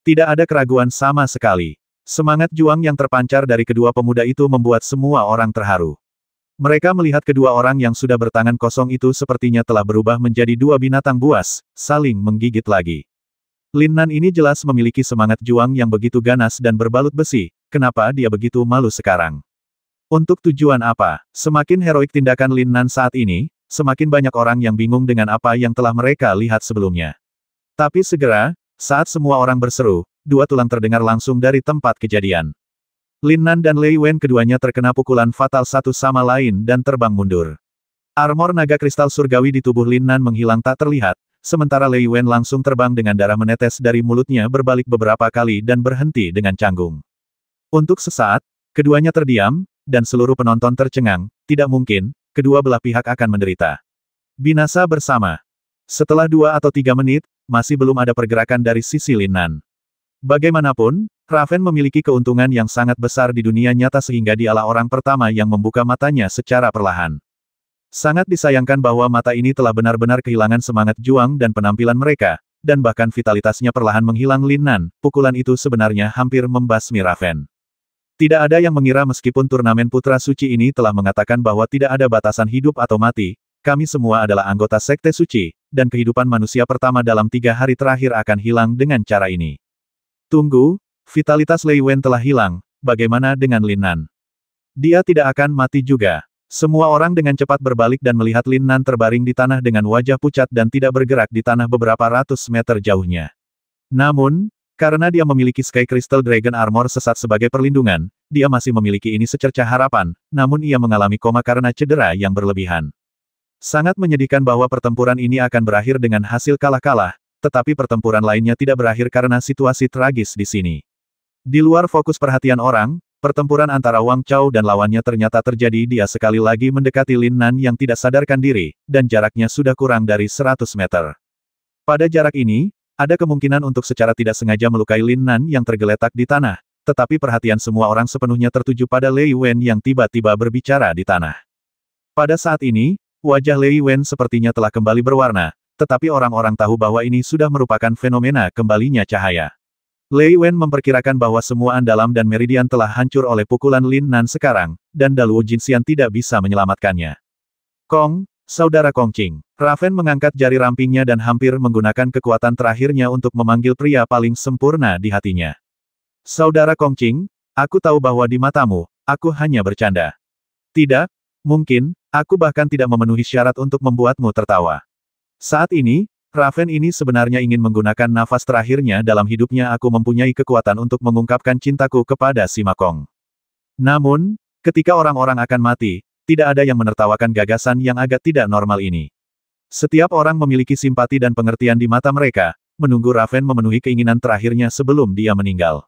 Tidak ada keraguan sama sekali. Semangat juang yang terpancar dari kedua pemuda itu membuat semua orang terharu. Mereka melihat kedua orang yang sudah bertangan kosong itu sepertinya telah berubah menjadi dua binatang buas, saling menggigit lagi. Lin Nan ini jelas memiliki semangat juang yang begitu ganas dan berbalut besi, kenapa dia begitu malu sekarang? Untuk tujuan apa? Semakin heroik tindakan Lin Nan saat ini, semakin banyak orang yang bingung dengan apa yang telah mereka lihat sebelumnya. Tapi segera, saat semua orang berseru, dua tulang terdengar langsung dari tempat kejadian. Lin Nan dan Lei Wen keduanya terkena pukulan fatal satu sama lain dan terbang mundur. Armor naga kristal surgawi di tubuh Lin Nan menghilang tak terlihat, sementara Lei Wen langsung terbang dengan darah menetes dari mulutnya berbalik beberapa kali dan berhenti dengan canggung. Untuk sesaat, keduanya terdiam, dan seluruh penonton tercengang, tidak mungkin, kedua belah pihak akan menderita. Binasa bersama. Setelah 2 atau 3 menit, masih belum ada pergerakan dari sisi Lin Nan. Bagaimanapun, Raven memiliki keuntungan yang sangat besar di dunia nyata sehingga dialah orang pertama yang membuka matanya secara perlahan. Sangat disayangkan bahwa mata ini telah benar-benar kehilangan semangat juang dan penampilan mereka, dan bahkan vitalitasnya perlahan menghilang. Lin Nan, pukulan itu sebenarnya hampir membasmi Raven. Tidak ada yang mengira meskipun turnamen Putra Suci ini telah mengatakan bahwa tidak ada batasan hidup atau mati, kami semua adalah anggota Sekte Suci, dan kehidupan manusia pertama dalam 3 hari terakhir akan hilang dengan cara ini. Tunggu, vitalitas Lei Wen telah hilang, bagaimana dengan Lin Nan? Dia tidak akan mati juga. Semua orang dengan cepat berbalik dan melihat Lin Nan terbaring di tanah dengan wajah pucat dan tidak bergerak di tanah beberapa ratus meter jauhnya. Namun, karena dia memiliki Sky Crystal Dragon Armor sesat sebagai perlindungan, dia masih memiliki ini secercah harapan, namun ia mengalami koma karena cedera yang berlebihan. Sangat menyedihkan bahwa pertempuran ini akan berakhir dengan hasil kalah-kalah, tetapi pertempuran lainnya tidak berakhir karena situasi tragis di sini. Di luar fokus perhatian orang, pertempuran antara Wang Chao dan lawannya ternyata terjadi. Dia sekali lagi mendekati Lin Nan yang tidak sadarkan diri, dan jaraknya sudah kurang dari 100 meter. Pada jarak ini, ada kemungkinan untuk secara tidak sengaja melukai Lin Nan yang tergeletak di tanah, tetapi perhatian semua orang sepenuhnya tertuju pada Lei Wen yang tiba-tiba berbicara di tanah. Pada saat ini, wajah Lei Wen sepertinya telah kembali berwarna, tetapi orang-orang tahu bahwa ini sudah merupakan fenomena kembalinya cahaya. Lei Wen memperkirakan bahwa semua andalam dan meridian telah hancur oleh pukulan Lin Nan sekarang, dan Daluo Jinxian tidak bisa menyelamatkannya. Kong, saudara Kong Qing. Raven mengangkat jari rampingnya dan hampir menggunakan kekuatan terakhirnya untuk memanggil pria paling sempurna di hatinya. Saudara Kong Qing, aku tahu bahwa di matamu, aku hanya bercanda. Tidak, mungkin, aku bahkan tidak memenuhi syarat untuk membuatmu tertawa. Saat ini, Raven ini sebenarnya ingin menggunakan nafas terakhirnya dalam hidupnya. Aku mempunyai kekuatan untuk mengungkapkan cintaku kepada si Makong. Namun, ketika orang-orang akan mati, tidak ada yang menertawakan gagasan yang agak tidak normal ini. Setiap orang memiliki simpati dan pengertian di mata mereka, menunggu Raven memenuhi keinginan terakhirnya sebelum dia meninggal.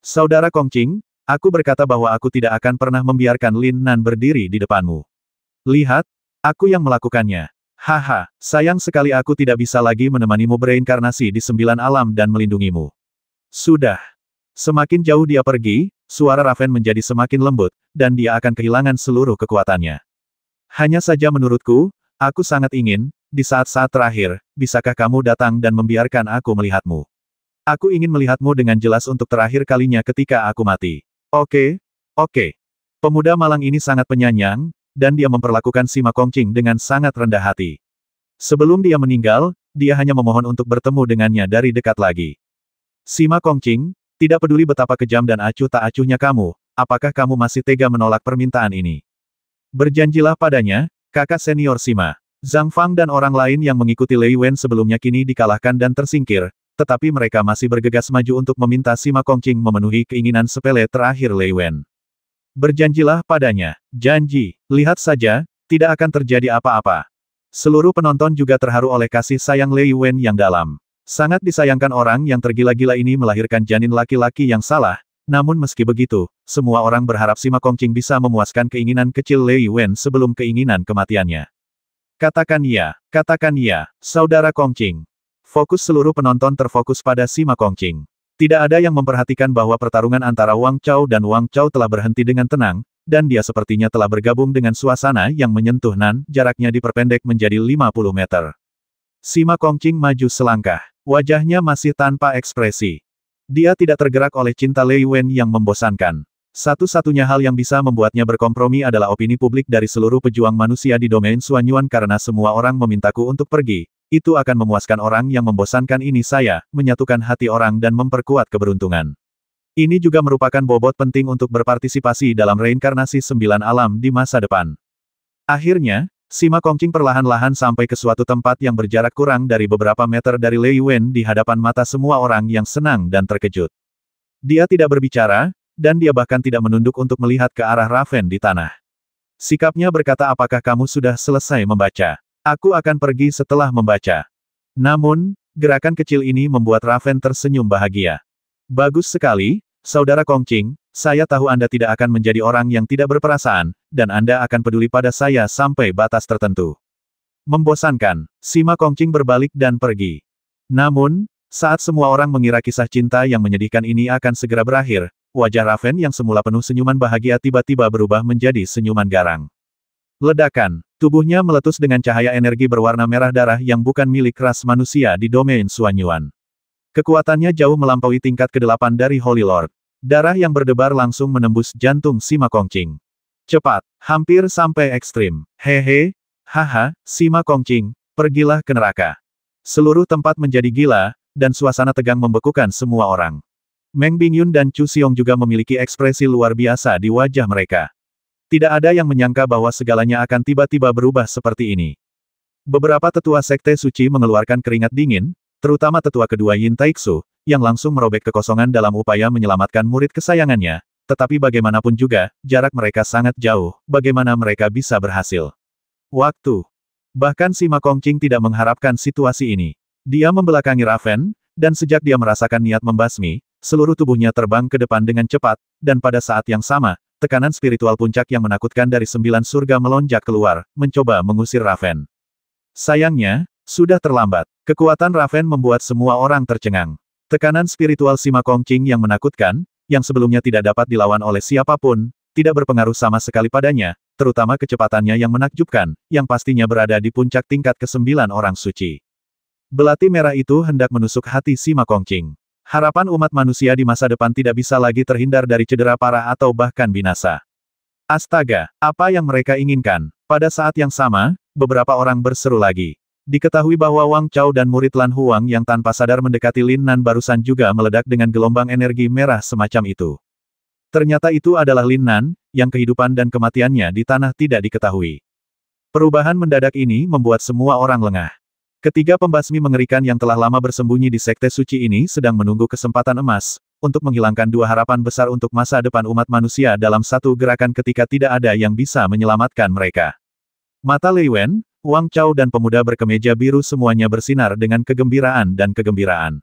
Saudara Kong Qing, aku berkata bahwa aku tidak akan pernah membiarkan Lin Nan berdiri di depanmu. Lihat, aku yang melakukannya. Haha, sayang sekali aku tidak bisa lagi menemanimu bereinkarnasi di 9 alam dan melindungimu. Sudah. Semakin jauh dia pergi, suara Raven menjadi semakin lembut, dan dia akan kehilangan seluruh kekuatannya. Hanya saja menurutku, aku sangat ingin, di saat-saat terakhir, bisakah kamu datang dan membiarkan aku melihatmu? Aku ingin melihatmu dengan jelas untuk terakhir kalinya ketika aku mati. Oke, oke. Pemuda malang ini sangat penyayang, dan dia memperlakukan si Makong Qing dengan sangat rendah hati. Sebelum dia meninggal, dia hanya memohon untuk bertemu dengannya dari dekat lagi. Si Makong Qing, tidak peduli betapa kejam dan acuh tak acuhnya kamu, apakah kamu masih tega menolak permintaan ini? Berjanjilah padanya, kakak senior Sima. Zhang Fang dan orang lain yang mengikuti Lei Wen sebelumnya kini dikalahkan dan tersingkir, tetapi mereka masih bergegas maju untuk meminta si Makong Qing memenuhi keinginan sepele terakhir Lei Wen. Berjanjilah padanya. Janji. Lihat saja, tidak akan terjadi apa-apa. Seluruh penonton juga terharu oleh kasih sayang Lei Wen yang dalam. Sangat disayangkan orang yang tergila-gila ini melahirkan janin laki-laki yang salah, namun meski begitu, semua orang berharap si Makong Qing bisa memuaskan keinginan kecil Lei Wen sebelum keinginan kematiannya. Katakan ya, saudara Kong Qing. Fokus seluruh penonton terfokus pada si Makong Qing. Tidak ada yang memperhatikan bahwa pertarungan antara Wang Chao dan Wang Chao telah berhenti dengan tenang, dan dia sepertinya telah bergabung dengan suasana yang menyentuh Nan, jaraknya diperpendek menjadi 50 meter. Si Makong Qing maju selangkah. Wajahnya masih tanpa ekspresi. Dia tidak tergerak oleh cinta Lei Wen yang membosankan. Satu-satunya hal yang bisa membuatnya berkompromi adalah opini publik dari seluruh pejuang manusia di domain Xuanyuan karena semua orang memintaku untuk pergi. Itu akan memuaskan orang yang membosankan ini saya, menyatukan hati orang dan memperkuat keberuntungan. Ini juga merupakan bobot penting untuk berpartisipasi dalam reinkarnasi 9 alam di masa depan. Akhirnya, Sima Kongqing perlahan-lahan sampai ke suatu tempat yang berjarak kurang dari beberapa meter dari Lei Wen di hadapan mata semua orang yang senang dan terkejut. Dia tidak berbicara, dan dia bahkan tidak menunduk untuk melihat ke arah Raven di tanah. Sikapnya berkata, apakah kamu sudah selesai membaca? Aku akan pergi setelah membaca. Namun, gerakan kecil ini membuat Raven tersenyum bahagia. Bagus sekali, Saudara Kongqing, saya tahu Anda tidak akan menjadi orang yang tidak berperasaan, dan Anda akan peduli pada saya sampai batas tertentu. Membosankan, Sima Kongqing berbalik dan pergi. Namun, saat semua orang mengira kisah cinta yang menyedihkan ini akan segera berakhir, wajah Raven yang semula penuh senyuman bahagia tiba-tiba berubah menjadi senyuman garang. Ledakan, tubuhnya meletus dengan cahaya energi berwarna merah darah yang bukan milik ras manusia di domain Xuanyuan. Kekuatannya jauh melampaui tingkat ke-8 dari Holy Lord. Darah yang berdebar langsung menembus jantung Sima Kongqing. Cepat, hampir sampai ekstrim. Hehe, haha, Sima Kongqing, pergilah ke neraka. Seluruh tempat menjadi gila, dan suasana tegang membekukan semua orang. Meng Bingyun dan Chu Xiong juga memiliki ekspresi luar biasa di wajah mereka. Tidak ada yang menyangka bahwa segalanya akan tiba-tiba berubah seperti ini. Beberapa tetua sekte suci mengeluarkan keringat dingin, terutama tetua kedua Yin Taixu, yang langsung merobek kekosongan dalam upaya menyelamatkan murid kesayangannya, tetapi bagaimanapun juga, jarak mereka sangat jauh, bagaimana mereka bisa berhasil. Waktu. Bahkan Sima Kongqing tidak mengharapkan situasi ini. Dia membelakangi Raven, dan sejak dia merasakan niat membasmi, seluruh tubuhnya terbang ke depan dengan cepat, dan pada saat yang sama, tekanan spiritual puncak yang menakutkan dari 9 surga melonjak keluar, mencoba mengusir Raven. Sayangnya, sudah terlambat. Kekuatan Raven membuat semua orang tercengang. Tekanan spiritual Sima Kongqing yang menakutkan, yang sebelumnya tidak dapat dilawan oleh siapapun, tidak berpengaruh sama sekali padanya, terutama kecepatannya yang menakjubkan, yang pastinya berada di puncak tingkat ke-9 orang suci. Belati merah itu hendak menusuk hati Sima Kongqing. Harapan umat manusia di masa depan tidak bisa lagi terhindar dari cedera parah atau bahkan binasa. Astaga, apa yang mereka inginkan? Pada saat yang sama, beberapa orang berseru lagi. Diketahui bahwa Wang Chao dan murid Lan Huang yang tanpa sadar mendekati Lin Nan barusan juga meledak dengan gelombang energi merah semacam itu. Ternyata itu adalah Lin Nan, yang kehidupan dan kematiannya di tanah tidak diketahui. Perubahan mendadak ini membuat semua orang lengah. Ketiga pembasmi mengerikan yang telah lama bersembunyi di sekte suci ini sedang menunggu kesempatan emas, untuk menghilangkan dua harapan besar untuk masa depan umat manusia dalam satu gerakan ketika tidak ada yang bisa menyelamatkan mereka. Mata Lei Wen, Wang Chao dan pemuda berkemeja biru semuanya bersinar dengan kegembiraan dan kegembiraan.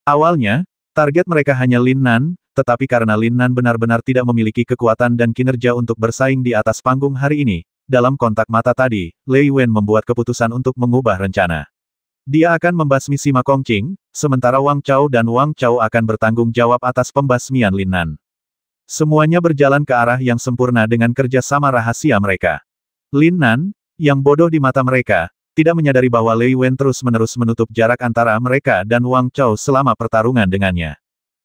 Awalnya, target mereka hanya Lin Nan, tetapi karena Lin Nan benar-benar tidak memiliki kekuatan dan kinerja untuk bersaing di atas panggung hari ini, dalam kontak mata tadi, Lei Wen membuat keputusan untuk mengubah rencana. Dia akan membasmi Sima Kongqing, sementara Wang Chao dan Wang Chao akan bertanggung jawab atas pembasmian Lin Nan. Semuanya berjalan ke arah yang sempurna dengan kerja sama rahasia mereka. Lin Nan, yang bodoh di mata mereka, tidak menyadari bahwa Lei Wen terus-menerus menutup jarak antara mereka dan Wang Chao selama pertarungan dengannya.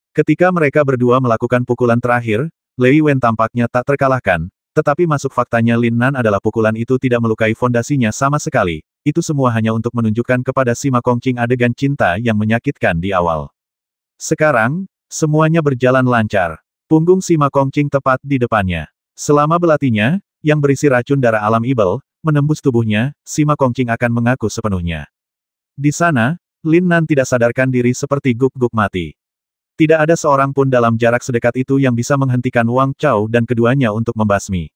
Ketika mereka berdua melakukan pukulan terakhir, Lei Wen tampaknya tak terkalahkan, tetapi masuk faktanya Lin Nan adalah pukulan itu tidak melukai fondasinya sama sekali, itu semua hanya untuk menunjukkan kepada Sima Kongqing adegan cinta yang menyakitkan di awal. Sekarang, semuanya berjalan lancar. Punggung Sima Kongqing tepat di depannya. Selama belatinya, yang berisi racun darah alam ibel, menembus tubuhnya, Sima Kongqing akan mengaku sepenuhnya. Di sana, Lin Nan tidak sadarkan diri seperti guk-guk mati. Tidak ada seorang pun dalam jarak sedekat itu yang bisa menghentikan Wang Chao dan keduanya untuk membasmi.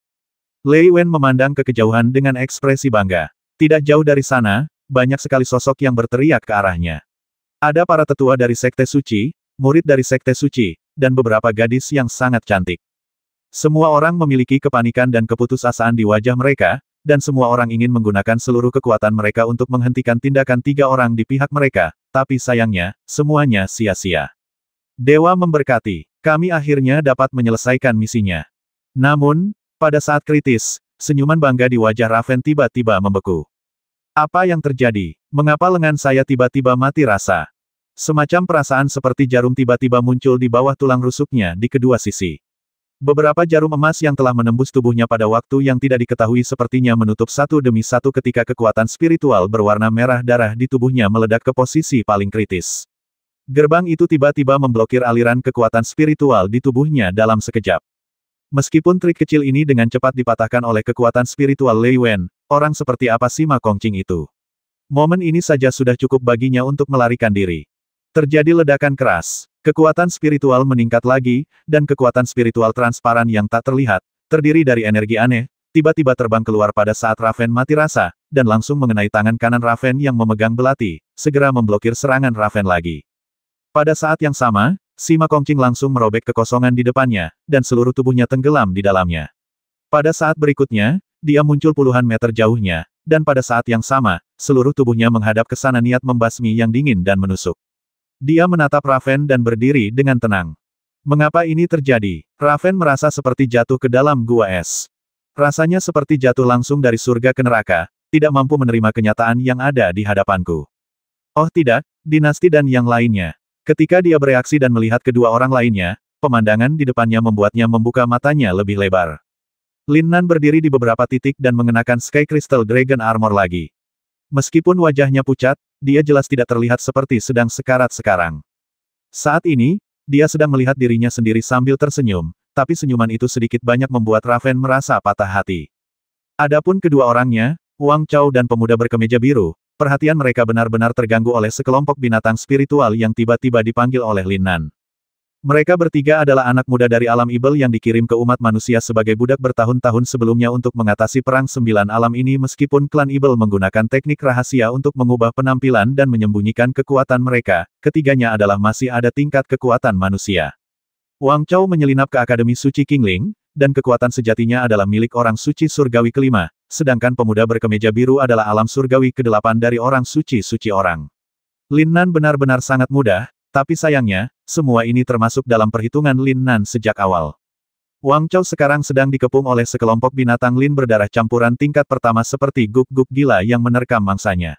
Lei Wen memandang ke kejauhan dengan ekspresi bangga. Tidak jauh dari sana, banyak sekali sosok yang berteriak ke arahnya. Ada para tetua dari Sekte Suci, murid dari Sekte Suci, dan beberapa gadis yang sangat cantik. Semua orang memiliki kepanikan dan keputusasaan di wajah mereka, dan semua orang ingin menggunakan seluruh kekuatan mereka untuk menghentikan tindakan tiga orang di pihak mereka, tapi sayangnya, semuanya sia-sia. Dewa memberkati, kami akhirnya dapat menyelesaikan misinya. Namun, pada saat kritis, senyuman bangga di wajah Raven tiba-tiba membeku. Apa yang terjadi? Mengapa lengan saya tiba-tiba mati rasa? Semacam perasaan seperti jarum tiba-tiba muncul di bawah tulang rusuknya di kedua sisi. Beberapa jarum emas yang telah menembus tubuhnya pada waktu yang tidak diketahui sepertinya menutup satu demi satu ketika kekuatan spiritual berwarna merah darah di tubuhnya meledak ke posisi paling kritis. Gerbang itu tiba-tiba memblokir aliran kekuatan spiritual di tubuhnya dalam sekejap. Meskipun trik kecil ini dengan cepat dipatahkan oleh kekuatan spiritual Lei Wen, orang seperti apa si Ma Kongqing itu? Momen ini saja sudah cukup baginya untuk melarikan diri. Terjadi ledakan keras. Kekuatan spiritual meningkat lagi, dan kekuatan spiritual transparan yang tak terlihat, terdiri dari energi aneh, tiba-tiba terbang keluar pada saat Raven mati rasa, dan langsung mengenai tangan kanan Raven yang memegang belati, segera memblokir serangan Raven lagi. Pada saat yang sama, si Ma Kongqing langsung merobek kekosongan di depannya, dan seluruh tubuhnya tenggelam di dalamnya. Pada saat berikutnya, dia muncul puluhan meter jauhnya, dan pada saat yang sama, seluruh tubuhnya menghadap ke sana niat membasmi yang dingin dan menusuk. Dia menatap Raven dan berdiri dengan tenang. Mengapa ini terjadi? Raven merasa seperti jatuh ke dalam gua es. Rasanya seperti jatuh langsung dari surga ke neraka, tidak mampu menerima kenyataan yang ada di hadapanku. Oh tidak, dinasti dan yang lainnya. Ketika dia bereaksi dan melihat kedua orang lainnya, pemandangan di depannya membuatnya membuka matanya lebih lebar. Lin Nan berdiri di beberapa titik dan mengenakan Sky Crystal Dragon Armor lagi. Meskipun wajahnya pucat, dia jelas tidak terlihat seperti sedang sekarat sekarang. Saat ini, dia sedang melihat dirinya sendiri sambil tersenyum, tapi senyuman itu sedikit banyak membuat Raven merasa patah hati. Adapun kedua orangnya, Wang Chao dan pemuda berkemeja biru, perhatian mereka benar-benar terganggu oleh sekelompok binatang spiritual yang tiba-tiba dipanggil oleh Lin Nan. Mereka bertiga adalah anak muda dari alam ibel yang dikirim ke umat manusia sebagai budak bertahun-tahun sebelumnya untuk mengatasi perang 9 alam ini meskipun klan ibel menggunakan teknik rahasia untuk mengubah penampilan dan menyembunyikan kekuatan mereka, ketiganya adalah masih ada tingkat kekuatan manusia. Wang Chao menyelinap ke Akademi Suci Qingling, dan kekuatan sejatinya adalah milik orang suci surgawi kelima, sedangkan pemuda berkemeja biru adalah alam surgawi ke-8 dari orang suci-suci orang. Lin Nan benar-benar sangat mudah, tapi sayangnya, semua ini termasuk dalam perhitungan Lin Nan sejak awal. Wang Chao sekarang sedang dikepung oleh sekelompok binatang lin berdarah campuran tingkat pertama seperti guk-guk gila yang menerkam mangsanya.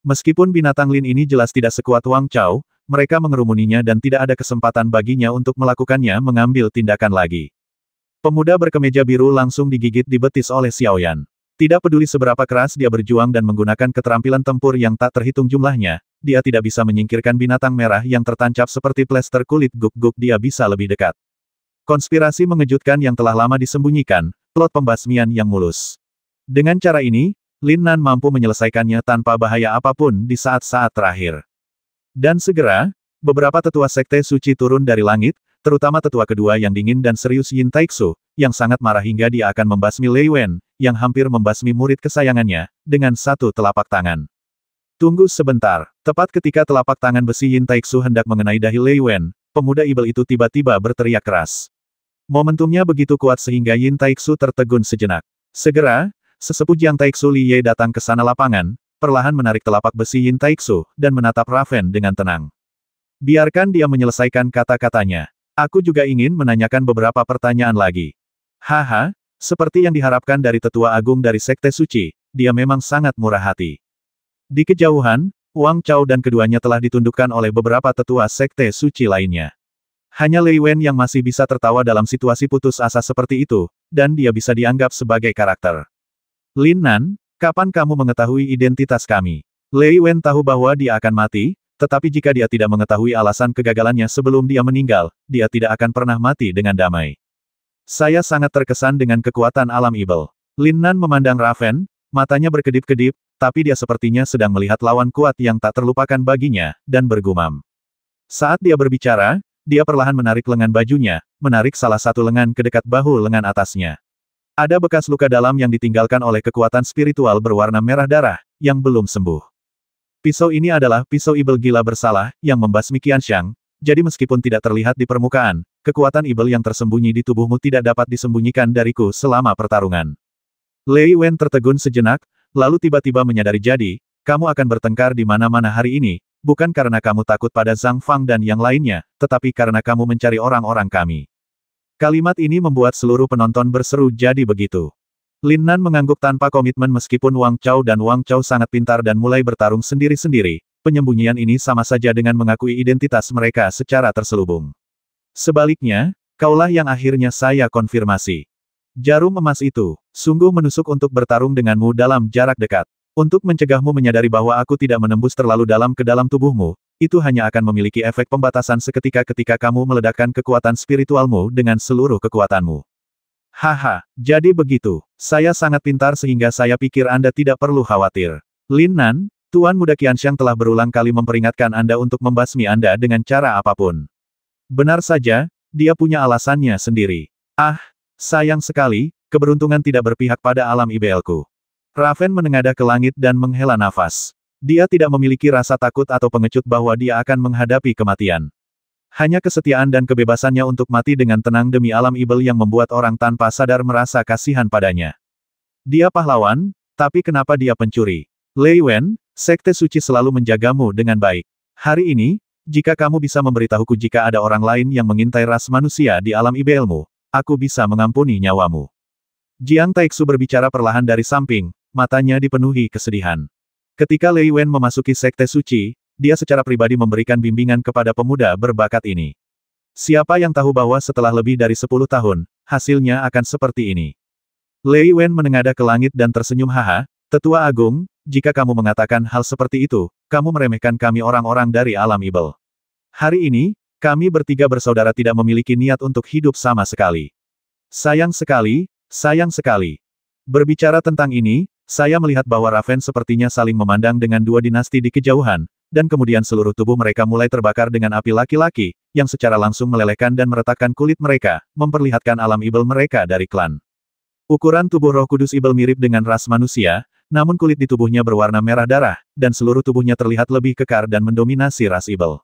Meskipun binatang lin ini jelas tidak sekuat Wang Chao, mereka mengerumuninya dan tidak ada kesempatan baginya untuk melakukannya mengambil tindakan lagi. Pemuda berkemeja biru langsung digigit di betis oleh Xiaoyan. Tidak peduli seberapa keras dia berjuang dan menggunakan keterampilan tempur yang tak terhitung jumlahnya, dia tidak bisa menyingkirkan binatang merah yang tertancap seperti plester kulit guk-guk dia bisa lebih dekat. Konspirasi mengejutkan yang telah lama disembunyikan, plot pembasmian yang mulus. Dengan cara ini, Lin Nan mampu menyelesaikannya tanpa bahaya apapun di saat-saat terakhir. Dan segera, beberapa tetua sekte suci turun dari langit, terutama tetua kedua yang dingin dan serius Yin Taixu, yang sangat marah hingga dia akan membasmi Lei Wen, yang hampir membasmi murid kesayangannya, dengan satu telapak tangan. Tunggu sebentar, tepat ketika telapak tangan besi Yin Taixu hendak mengenai dahi Lei Wen, pemuda ibel itu tiba-tiba berteriak keras. Momentumnya begitu kuat sehingga Yin Taixu tertegun sejenak. Segera, sesepuh Jiang Taixu Li Ye datang ke sana lapangan, perlahan menarik telapak besi Yin Taixu, dan menatap Raven dengan tenang. Biarkan dia menyelesaikan kata-katanya. Aku juga ingin menanyakan beberapa pertanyaan lagi. Haha, seperti yang diharapkan dari tetua agung dari Sekte Suci, dia memang sangat murah hati. Di kejauhan, Wang Chao dan keduanya telah ditundukkan oleh beberapa tetua Sekte Suci lainnya. Hanya Lei Wen yang masih bisa tertawa dalam situasi putus asa seperti itu, dan dia bisa dianggap sebagai karakter. Lin Nan, kapan kamu mengetahui identitas kami? Lei Wen tahu bahwa dia akan mati, tetapi jika dia tidak mengetahui alasan kegagalannya sebelum dia meninggal, dia tidak akan pernah mati dengan damai. Saya sangat terkesan dengan kekuatan alam ibel. Lin Nan memandang Raven, matanya berkedip-kedip, tapi dia sepertinya sedang melihat lawan kuat yang tak terlupakan baginya, dan bergumam. Saat dia berbicara, dia perlahan menarik lengan bajunya, menarik salah satu lengan ke dekat bahu lengan atasnya. Ada bekas luka dalam yang ditinggalkan oleh kekuatan spiritual berwarna merah darah, yang belum sembuh. Pisau ini adalah pisau ibel gila bersalah, yang membasmi Qianxiang, jadi meskipun tidak terlihat di permukaan, kekuatan ibel yang tersembunyi di tubuhmu tidak dapat disembunyikan dariku selama pertarungan. Lei Wen tertegun sejenak, lalu tiba-tiba menyadari jadi, kamu akan bertengkar di mana-mana hari ini, bukan karena kamu takut pada Zhang Fang dan yang lainnya, tetapi karena kamu mencari orang-orang kami. Kalimat ini membuat seluruh penonton berseru jadi begitu. Lin Nan mengangguk tanpa komitmen meskipun Wang Chao dan Wang Chao sangat pintar dan mulai bertarung sendiri-sendiri, penyembunyian ini sama saja dengan mengakui identitas mereka secara terselubung. Sebaliknya, kaulah yang akhirnya saya konfirmasi. Jarum emas itu, sungguh menusuk untuk bertarung denganmu dalam jarak dekat. Untuk mencegahmu menyadari bahwa aku tidak menembus terlalu dalam ke dalam tubuhmu, itu hanya akan memiliki efek pembatasan seketika ketika kamu meledakkan kekuatan spiritualmu dengan seluruh kekuatanmu. Haha, jadi begitu. Saya sangat pintar sehingga saya pikir Anda tidak perlu khawatir. Lin Nan, Tuan Muda Qianxiang telah berulang kali memperingatkan Anda untuk membasmi Anda dengan cara apapun. Benar saja, dia punya alasannya sendiri. Ah, sayang sekali, keberuntungan tidak berpihak pada alam IBL-ku. Raven menengadah ke langit dan menghela nafas. Dia tidak memiliki rasa takut atau pengecut bahwa dia akan menghadapi kematian. Hanya kesetiaan dan kebebasannya untuk mati dengan tenang demi alam ibel yang membuat orang tanpa sadar merasa kasihan padanya. Dia pahlawan, tapi kenapa dia pencuri? Lei Wen, Sekte Suci selalu menjagamu dengan baik. Hari ini, jika kamu bisa memberitahuku jika ada orang lain yang mengintai ras manusia di alam IBL-mu, aku bisa mengampuni nyawamu. Jiang Taixu berbicara perlahan dari samping, matanya dipenuhi kesedihan. Ketika Lei Wen memasuki Sekte Suci, dia secara pribadi memberikan bimbingan kepada pemuda berbakat ini. Siapa yang tahu bahwa setelah lebih dari 10 tahun, hasilnya akan seperti ini. Lei Wen menengadah ke langit dan tersenyum haha, Tetua Agung, jika kamu mengatakan hal seperti itu, kamu meremehkan kami orang-orang dari alam ibel. Hari ini, kami bertiga bersaudara tidak memiliki niat untuk hidup sama sekali. Sayang sekali, sayang sekali. Berbicara tentang ini, saya melihat bahwa Raven sepertinya saling memandang dengan dua dinasti di kejauhan, dan kemudian seluruh tubuh mereka mulai terbakar dengan api laki-laki, yang secara langsung melelehkan dan meretakkan kulit mereka, memperlihatkan alam ibel mereka dari klan. Ukuran tubuh Roh Kudus ibel mirip dengan ras manusia, namun kulit di tubuhnya berwarna merah darah, dan seluruh tubuhnya terlihat lebih kekar dan mendominasi ras ibel.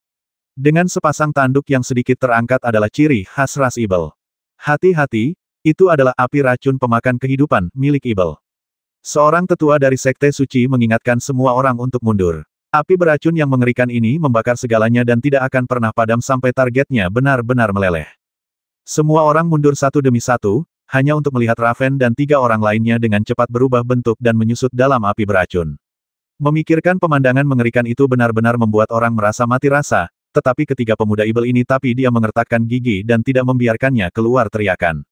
Dengan sepasang tanduk yang sedikit terangkat adalah ciri khas ras ibel. Hati-hati, itu adalah api racun pemakan kehidupan, milik ibel. Seorang tetua dari Sekte Suci mengingatkan semua orang untuk mundur. Api beracun yang mengerikan ini membakar segalanya dan tidak akan pernah padam sampai targetnya benar-benar meleleh. Semua orang mundur satu demi satu, hanya untuk melihat Raven dan 3 orang lainnya dengan cepat berubah bentuk dan menyusut dalam api beracun. Memikirkan pemandangan mengerikan itu benar-benar membuat orang merasa mati rasa, tetapi ketiga pemuda ibel ini dia mengertakkan gigi dan tidak membiarkannya keluar teriakan.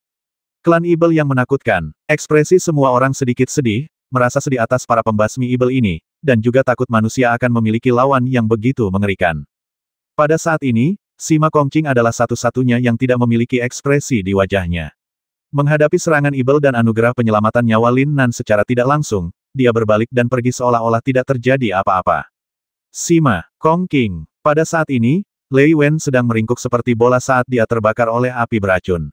Klan ibel yang menakutkan, ekspresi semua orang sedikit sedih, merasa sedih atas para pembasmi ibel ini, dan juga takut manusia akan memiliki lawan yang begitu mengerikan. Pada saat ini, Sima Kongqing adalah satu-satunya yang tidak memiliki ekspresi di wajahnya. Menghadapi serangan ibel dan anugerah penyelamatan nyawa Lin Nan secara tidak langsung, dia berbalik dan pergi seolah-olah tidak terjadi apa-apa. Sima Kongqing. Pada saat ini, Lei Wen sedang meringkuk seperti bola saat dia terbakar oleh api beracun.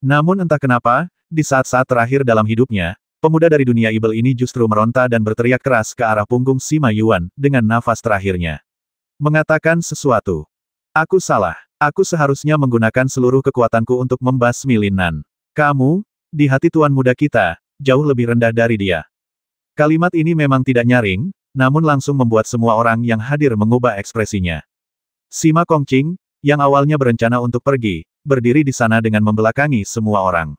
Namun entah kenapa, di saat-saat terakhir dalam hidupnya, pemuda dari dunia ibel ini justru meronta dan berteriak keras ke arah punggung Sima Yuan, dengan nafas terakhirnya. Mengatakan sesuatu. Aku salah. Aku seharusnya menggunakan seluruh kekuatanku untuk membasmi Lin Nan. Kamu, di hati tuan muda kita, jauh lebih rendah dari dia. Kalimat ini memang tidak nyaring, namun langsung membuat semua orang yang hadir mengubah ekspresinya. Sima Kongqing, yang awalnya berencana untuk pergi, berdiri di sana dengan membelakangi semua orang.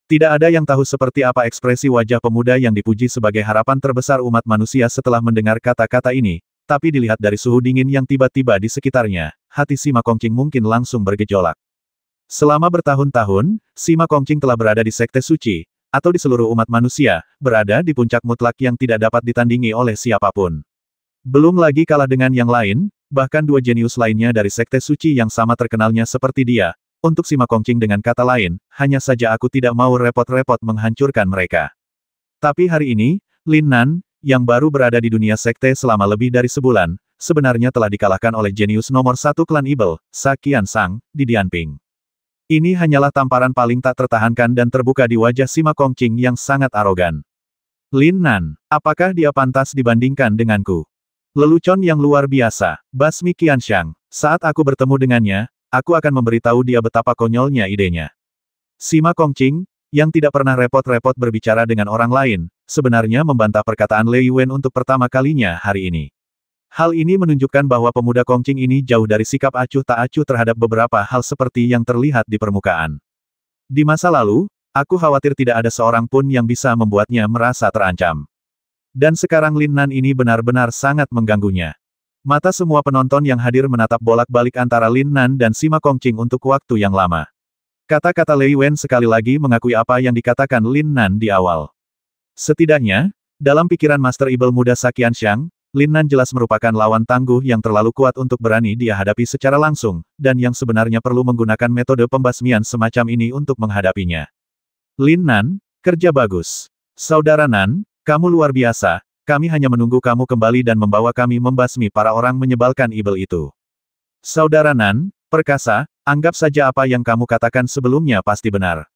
Tidak ada yang tahu seperti apa ekspresi wajah pemuda yang dipuji sebagai harapan terbesar umat manusia setelah mendengar kata-kata ini, tapi dilihat dari suhu dingin yang tiba-tiba di sekitarnya, hati Sima Kongqing mungkin langsung bergejolak. Selama bertahun-tahun, Sima Kongqing telah berada di Sekte Suci, atau di seluruh umat manusia, berada di puncak mutlak yang tidak dapat ditandingi oleh siapapun. Belum lagi kalah dengan yang lain, bahkan 2 jenius lainnya dari Sekte Suci yang sama terkenalnya seperti dia. Untuk Sima Kongqing dengan kata lain, hanya saja aku tidak mau repot-repot menghancurkan mereka. Tapi hari ini, Lin Nan, yang baru berada di dunia sekte selama lebih dari sebulan, sebenarnya telah dikalahkan oleh jenius nomor 1 klan Ibel, Sa Qiansang, di Dianping. Ini hanyalah tamparan paling tak tertahankan dan terbuka di wajah Sima Kongqing yang sangat arogan. Lin Nan, apakah dia pantas dibandingkan denganku? Lelucon yang luar biasa, Basmi Qianxiang. Saat aku bertemu dengannya, aku akan memberitahu dia betapa konyolnya idenya. Sima Kongqing, yang tidak pernah repot-repot berbicara dengan orang lain, sebenarnya membantah perkataan Lei Wen untuk pertama kalinya hari ini. Hal ini menunjukkan bahwa pemuda Kongqing ini jauh dari sikap acuh tak acuh terhadap beberapa hal seperti yang terlihat di permukaan. Di masa lalu, aku khawatir tidak ada seorang pun yang bisa membuatnya merasa terancam. Dan sekarang Lin Nan ini benar-benar sangat mengganggunya. Mata semua penonton yang hadir menatap bolak-balik antara Lin Nan dan Sima Kongqing untuk waktu yang lama. Kata-kata Lei Wen sekali lagi mengakui apa yang dikatakan Lin Nan di awal. Setidaknya, dalam pikiran Master Evil muda Saqianxiang, Lin Nan jelas merupakan lawan tangguh yang terlalu kuat untuk berani dia hadapi secara langsung, dan yang sebenarnya perlu menggunakan metode pembasmian semacam ini untuk menghadapinya. Lin Nan, kerja bagus. Saudara Nan, kamu luar biasa, kami hanya menunggu kamu kembali dan membawa kami membasmi para orang menyebalkan Evil itu. Saudara Nan, perkasa, anggap saja apa yang kamu katakan sebelumnya pasti benar.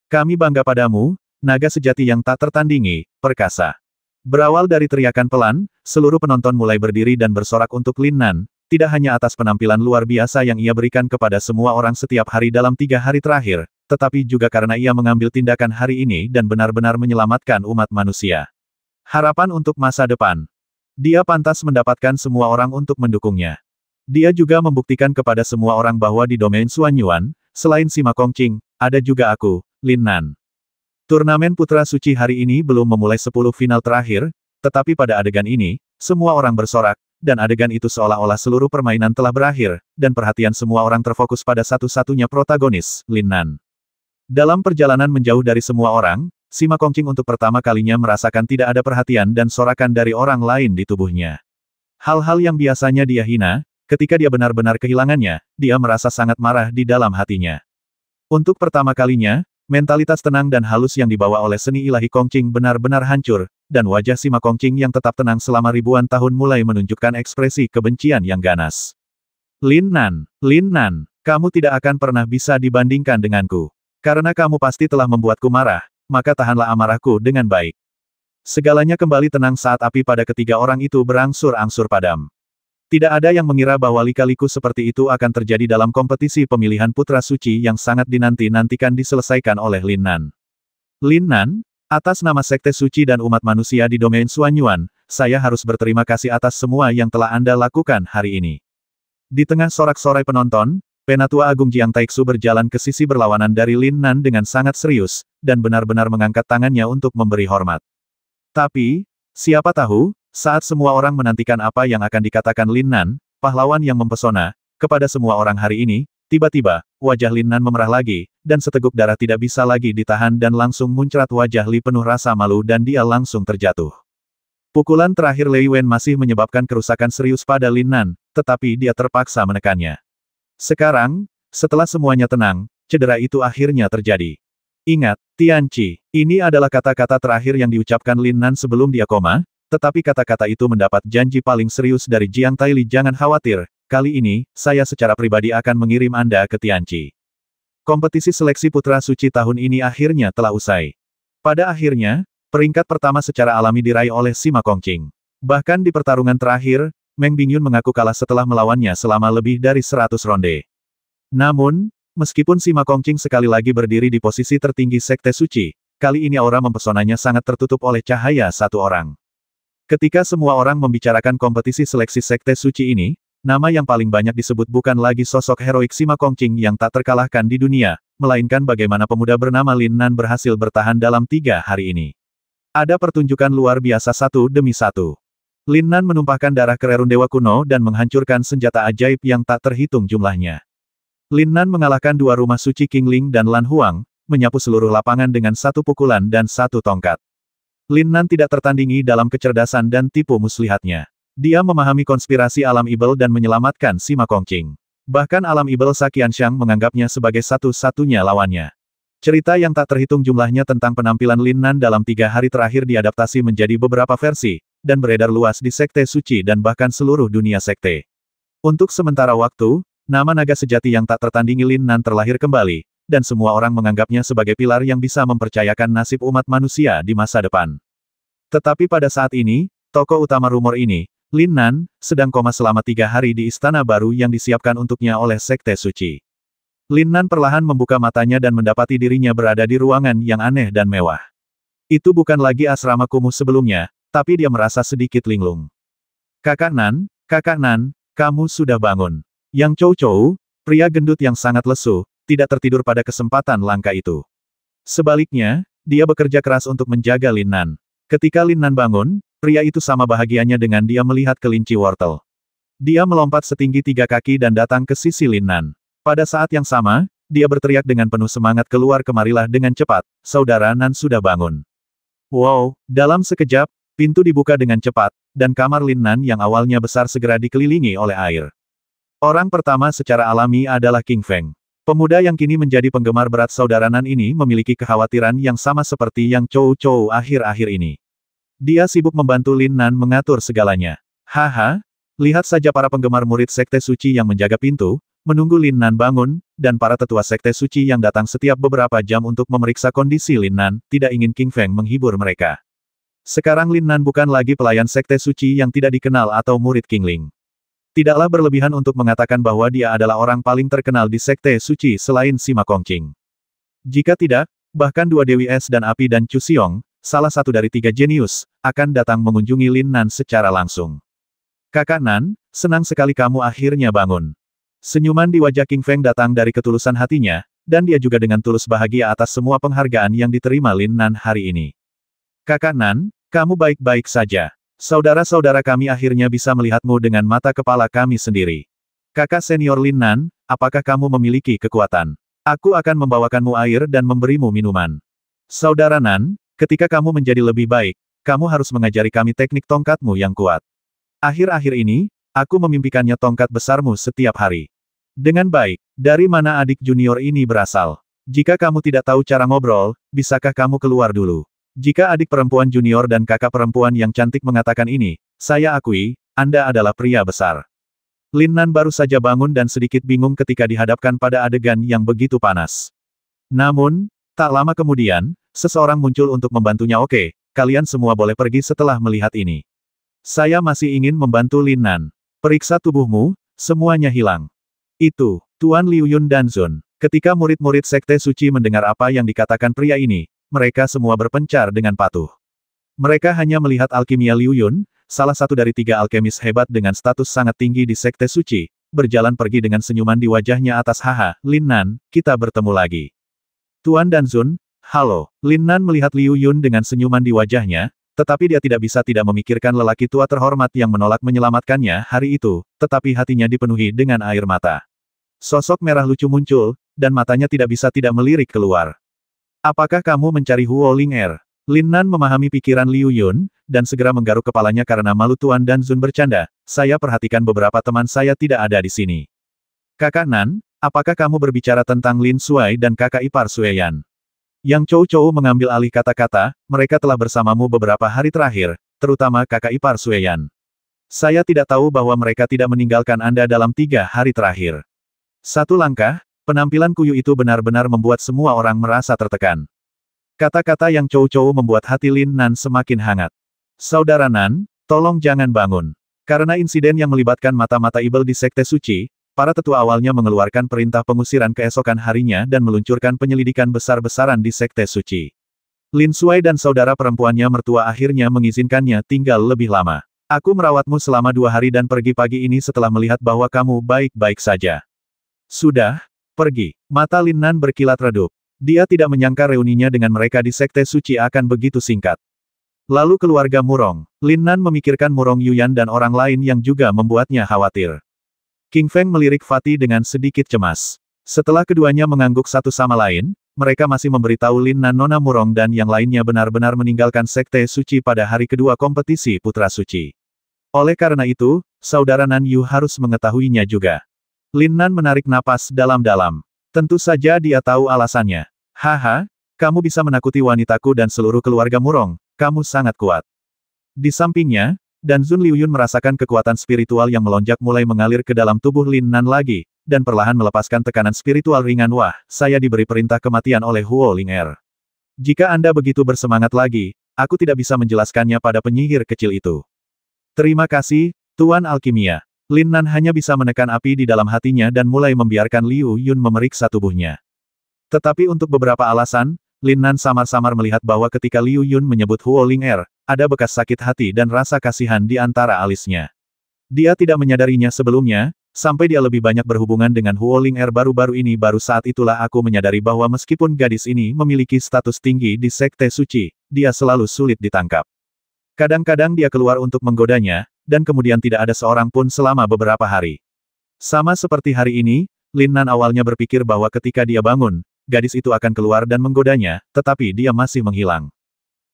Kami bangga padamu, naga sejati yang tak tertandingi, perkasa. Berawal dari teriakan pelan, seluruh penonton mulai berdiri dan bersorak untuk Lin Nan, tidak hanya atas penampilan luar biasa yang ia berikan kepada semua orang setiap hari dalam 3 hari terakhir, tetapi juga karena ia mengambil tindakan hari ini dan benar-benar menyelamatkan umat manusia. Harapan untuk masa depan. Dia pantas mendapatkan semua orang untuk mendukungnya. Dia juga membuktikan kepada semua orang bahwa di domain Xuanyuan, selain Sima Kongqing, ada juga aku, Lin Nan. Turnamen Putra Suci hari ini belum memulai 10 final terakhir, tetapi pada adegan ini, semua orang bersorak, dan adegan itu seolah-olah seluruh permainan telah berakhir, dan perhatian semua orang terfokus pada satu-satunya protagonis, Lin Nan. Dalam perjalanan menjauh dari semua orang, Sima Kongqing untuk pertama kalinya merasakan tidak ada perhatian dan sorakan dari orang lain di tubuhnya. Hal-hal yang biasanya dia hina, ketika dia benar-benar kehilangannya, dia merasa sangat marah di dalam hatinya. Untuk pertama kalinya, mentalitas tenang dan halus yang dibawa oleh seni ilahi Kongqing benar-benar hancur, dan wajah Sima Kongqing yang tetap tenang selama ribuan tahun mulai menunjukkan ekspresi kebencian yang ganas. Lin Nan, kamu tidak akan pernah bisa dibandingkan denganku. Karena kamu pasti telah membuatku marah, maka tahanlah amarahku dengan baik. Segalanya kembali tenang saat api pada ketiga orang itu berangsur-angsur padam. Tidak ada yang mengira bahwa lika-liku seperti itu akan terjadi dalam kompetisi pemilihan putra suci yang sangat dinanti-nantikan diselesaikan oleh Lin Nan. Lin Nan, atas nama Sekte Suci dan umat manusia di domain Xuanyuan, saya harus berterima kasih atas semua yang telah Anda lakukan hari ini. Di tengah sorak-sorai penonton, Penatua Agung Jiang Taixu berjalan ke sisi berlawanan dari Lin Nan dengan sangat serius, dan benar-benar mengangkat tangannya untuk memberi hormat. Tapi, siapa tahu, saat semua orang menantikan apa yang akan dikatakan Lin Nan, pahlawan yang mempesona, kepada semua orang hari ini, tiba-tiba, wajah Lin Nan memerah lagi, dan seteguk darah tidak bisa lagi ditahan dan langsung muncrat wajah Li penuh rasa malu dan dia langsung terjatuh. Pukulan terakhir Lei Wen masih menyebabkan kerusakan serius pada Lin Nan, tetapi dia terpaksa menekannya. Sekarang, setelah semuanya tenang, cedera itu akhirnya terjadi. Ingat, Tianqi, ini adalah kata-kata terakhir yang diucapkan Lin Nan sebelum dia koma, tetapi kata-kata itu mendapat janji paling serius dari Jiang Taili. Jangan khawatir, kali ini, saya secara pribadi akan mengirim Anda ke Tianqi. Kompetisi seleksi putra suci tahun ini akhirnya telah usai. Pada akhirnya, peringkat pertama secara alami diraih oleh Sima Kongqing. Bahkan di pertarungan terakhir, Meng Bingyun mengaku kalah setelah melawannya selama lebih dari 100 ronde. Namun, meskipun Sima Kongqing sekali lagi berdiri di posisi tertinggi Sekte Suci, kali ini aura mempesonanya sangat tertutup oleh cahaya satu orang. Ketika semua orang membicarakan kompetisi seleksi Sekte Suci ini, nama yang paling banyak disebut bukan lagi sosok heroik Sima Kongqing yang tak terkalahkan di dunia, melainkan bagaimana pemuda bernama Lin Nan berhasil bertahan dalam 3 hari ini. Ada pertunjukan luar biasa satu demi satu. Lin Nan menumpahkan darah ke rerun dewa kuno dan menghancurkan senjata ajaib yang tak terhitung jumlahnya. Lin Nan mengalahkan 2 rumah suci King Ling dan Lan Huang, menyapu seluruh lapangan dengan 1 pukulan dan 1 tongkat. Lin Nan tidak tertandingi dalam kecerdasan dan tipu muslihatnya. Dia memahami konspirasi alam Ibel dan menyelamatkan Sima Kongqing. Bahkan alam Ibel Saqianxiang menganggapnya sebagai satu-satunya lawannya. Cerita yang tak terhitung jumlahnya tentang penampilan Lin Nan dalam 3 hari terakhir diadaptasi menjadi beberapa versi, dan beredar luas di Sekte Suci dan bahkan seluruh dunia sekte. Untuk sementara waktu, nama naga sejati yang tak tertandingi Lin Nan terlahir kembali, dan semua orang menganggapnya sebagai pilar yang bisa mempercayakan nasib umat manusia di masa depan. Tetapi pada saat ini, tokoh utama rumor ini, Lin Nan, sedang koma selama 3 hari di istana baru yang disiapkan untuknya oleh Sekte Suci. Lin Nan perlahan membuka matanya dan mendapati dirinya berada di ruangan yang aneh dan mewah. Itu bukan lagi asrama kumuh sebelumnya, tapi dia merasa sedikit linglung. Kakak Nan, kamu sudah bangun. Yang Chou Chou, pria gendut yang sangat lesu, tidak tertidur pada kesempatan langka itu. Sebaliknya, dia bekerja keras untuk menjaga Lin Nan. Ketika Lin Nan bangun, pria itu sama bahagianya dengan dia melihat kelinci wortel. Dia melompat setinggi 3 kaki dan datang ke sisi Lin Nan. Pada saat yang sama, dia berteriak dengan penuh semangat, keluar kemarilah dengan cepat, saudara Nan sudah bangun. Wow, dalam sekejap, pintu dibuka dengan cepat, dan kamar Lin Nan yang awalnya besar segera dikelilingi oleh air. Orang pertama secara alami adalah King Feng. Pemuda yang kini menjadi penggemar berat saudara Nan ini memiliki kekhawatiran yang sama seperti yang Chou Chou akhir-akhir ini. Dia sibuk membantu Lin Nan mengatur segalanya. Haha, lihat saja para penggemar murid Sekte Suci yang menjaga pintu, menunggu Lin Nan bangun, dan para tetua Sekte Suci yang datang setiap beberapa jam untuk memeriksa kondisi Lin Nan, tidak ingin King Feng menghibur mereka. Sekarang Lin Nan bukan lagi pelayan Sekte Suci yang tidak dikenal atau murid King Ling. Tidaklah berlebihan untuk mengatakan bahwa dia adalah orang paling terkenal di Sekte Suci selain Sima Kongqing. Jika tidak, bahkan dua Dewi Es dan Api dan Chu Xiong, salah satu dari 3 jenius, akan datang mengunjungi Lin Nan secara langsung. Kakak Nan, senang sekali kamu akhirnya bangun. Senyuman di wajah King Feng datang dari ketulusan hatinya, dan dia juga dengan tulus bahagia atas semua penghargaan yang diterima Lin Nan hari ini. Kakak Nan, kamu baik-baik saja. Saudara-saudara kami akhirnya bisa melihatmu dengan mata kepala kami sendiri. Kakak senior Lin Nan, apakah kamu memiliki kekuatan? Aku akan membawakanmu air dan memberimu minuman. Saudara Nan, ketika kamu menjadi lebih baik, kamu harus mengajari kami teknik tongkatmu yang kuat. Akhir-akhir ini, aku memimpikannya tongkat besarmu setiap hari. Dengan baik, dari mana adik junior ini berasal? Jika kamu tidak tahu cara ngobrol, bisakah kamu keluar dulu? Jika adik perempuan junior dan kakak perempuan yang cantik mengatakan ini, saya akui, Anda adalah pria besar. Lin Nan baru saja bangun dan sedikit bingung ketika dihadapkan pada adegan yang begitu panas. Namun, tak lama kemudian, seseorang muncul untuk membantunya. Oke, kalian semua boleh pergi setelah melihat ini. Saya masih ingin membantu Lin Nan. Periksa tubuhmu, semuanya hilang. Itu, Tuan Liu Yun dan Zun. Ketika murid-murid Sekte Suci mendengar apa yang dikatakan pria ini, mereka semua berpencar dengan patuh. Mereka hanya melihat alkimia Liu Yun, salah satu dari 3 alkemis hebat dengan status sangat tinggi di Sekte Suci, berjalan pergi dengan senyuman di wajahnya atas. Haha, Lin Nan, kita bertemu lagi. Tuan dan Zun, halo. Lin Nan melihat Liu Yun dengan senyuman di wajahnya, tetapi dia tidak bisa tidak memikirkan lelaki tua terhormat yang menolak menyelamatkannya hari itu, tetapi hatinya dipenuhi dengan air mata. Sosok merah lucu muncul, dan matanya tidak bisa tidak melirik keluar. Apakah kamu mencari Huo Ling Er? Lin Nan memahami pikiran Liu Yun, dan segera menggaruk kepalanya karena malu. Tuan dan Zun bercanda, saya perhatikan beberapa teman saya tidak ada di sini. Kakak Nan, apakah kamu berbicara tentang Lin Suai dan kakak ipar Sueyan? Yang Chou Chou mengambil alih kata-kata, mereka telah bersamamu beberapa hari terakhir, terutama kakak ipar Sueyan. Saya tidak tahu bahwa mereka tidak meninggalkan Anda dalam 3 hari terakhir. Satu langkah, penampilan Kuyu itu benar-benar membuat semua orang merasa tertekan. Kata-kata yang Chou Chou membuat hati Lin Nan semakin hangat. Saudara Nan, tolong jangan bangun. Karena insiden yang melibatkan mata-mata ibel di Sekte Suci, para tetua awalnya mengeluarkan perintah pengusiran keesokan harinya dan meluncurkan penyelidikan besar-besaran di Sekte Suci. Lin Suai dan saudara perempuannya mertua akhirnya mengizinkannya tinggal lebih lama. Aku merawatmu selama 2 hari dan pergi pagi ini setelah melihat bahwa kamu baik-baik saja. Sudah, pergi. Mata Lin Nan berkilat redup. Dia tidak menyangka reuninya dengan mereka di Sekte Suci akan begitu singkat. Lalu keluarga Murong. Lin Nan memikirkan Murong Yuyan dan orang lain yang juga membuatnya khawatir. King Feng melirik Fatih dengan sedikit cemas. Setelah keduanya mengangguk satu sama lain, mereka masih memberitahu Lin Nan Nona Murong dan yang lainnya benar-benar meninggalkan Sekte Suci pada hari kedua kompetisi Putra Suci. Oleh karena itu, saudara Nan Yu harus mengetahuinya juga. Lin Nan menarik napas dalam-dalam. Tentu saja dia tahu alasannya. Haha, kamu bisa menakuti wanitaku dan seluruh keluarga Murong, kamu sangat kuat. Di sampingnya, dan Zun Liu Yun merasakan kekuatan spiritual yang melonjak mulai mengalir ke dalam tubuh Lin Nan lagi, dan perlahan melepaskan tekanan spiritual ringan. Wah, saya diberi perintah kematian oleh Huo Ling Er. Jika Anda begitu bersemangat lagi, aku tidak bisa menjelaskannya pada penyihir kecil itu. Terima kasih, Tuan Alkimia. Lin Nan hanya bisa menekan api di dalam hatinya dan mulai membiarkan Liu Yun memeriksa tubuhnya. Tetapi untuk beberapa alasan, Lin Nan samar-samar melihat bahwa ketika Liu Yun menyebut Huo Ling Er, ada bekas sakit hati dan rasa kasihan di antara alisnya. Dia tidak menyadarinya sebelumnya, sampai dia lebih banyak berhubungan dengan Huo Ling Er baru-baru ini. Baru saat itulah aku menyadari bahwa meskipun gadis ini memiliki status tinggi di Sekte Suci, dia selalu sulit ditangkap. Kadang-kadang dia keluar untuk menggodanya, dan kemudian tidak ada seorang pun selama beberapa hari. Sama seperti hari ini, Lin Nan awalnya berpikir bahwa ketika dia bangun, gadis itu akan keluar dan menggodanya, tetapi dia masih menghilang.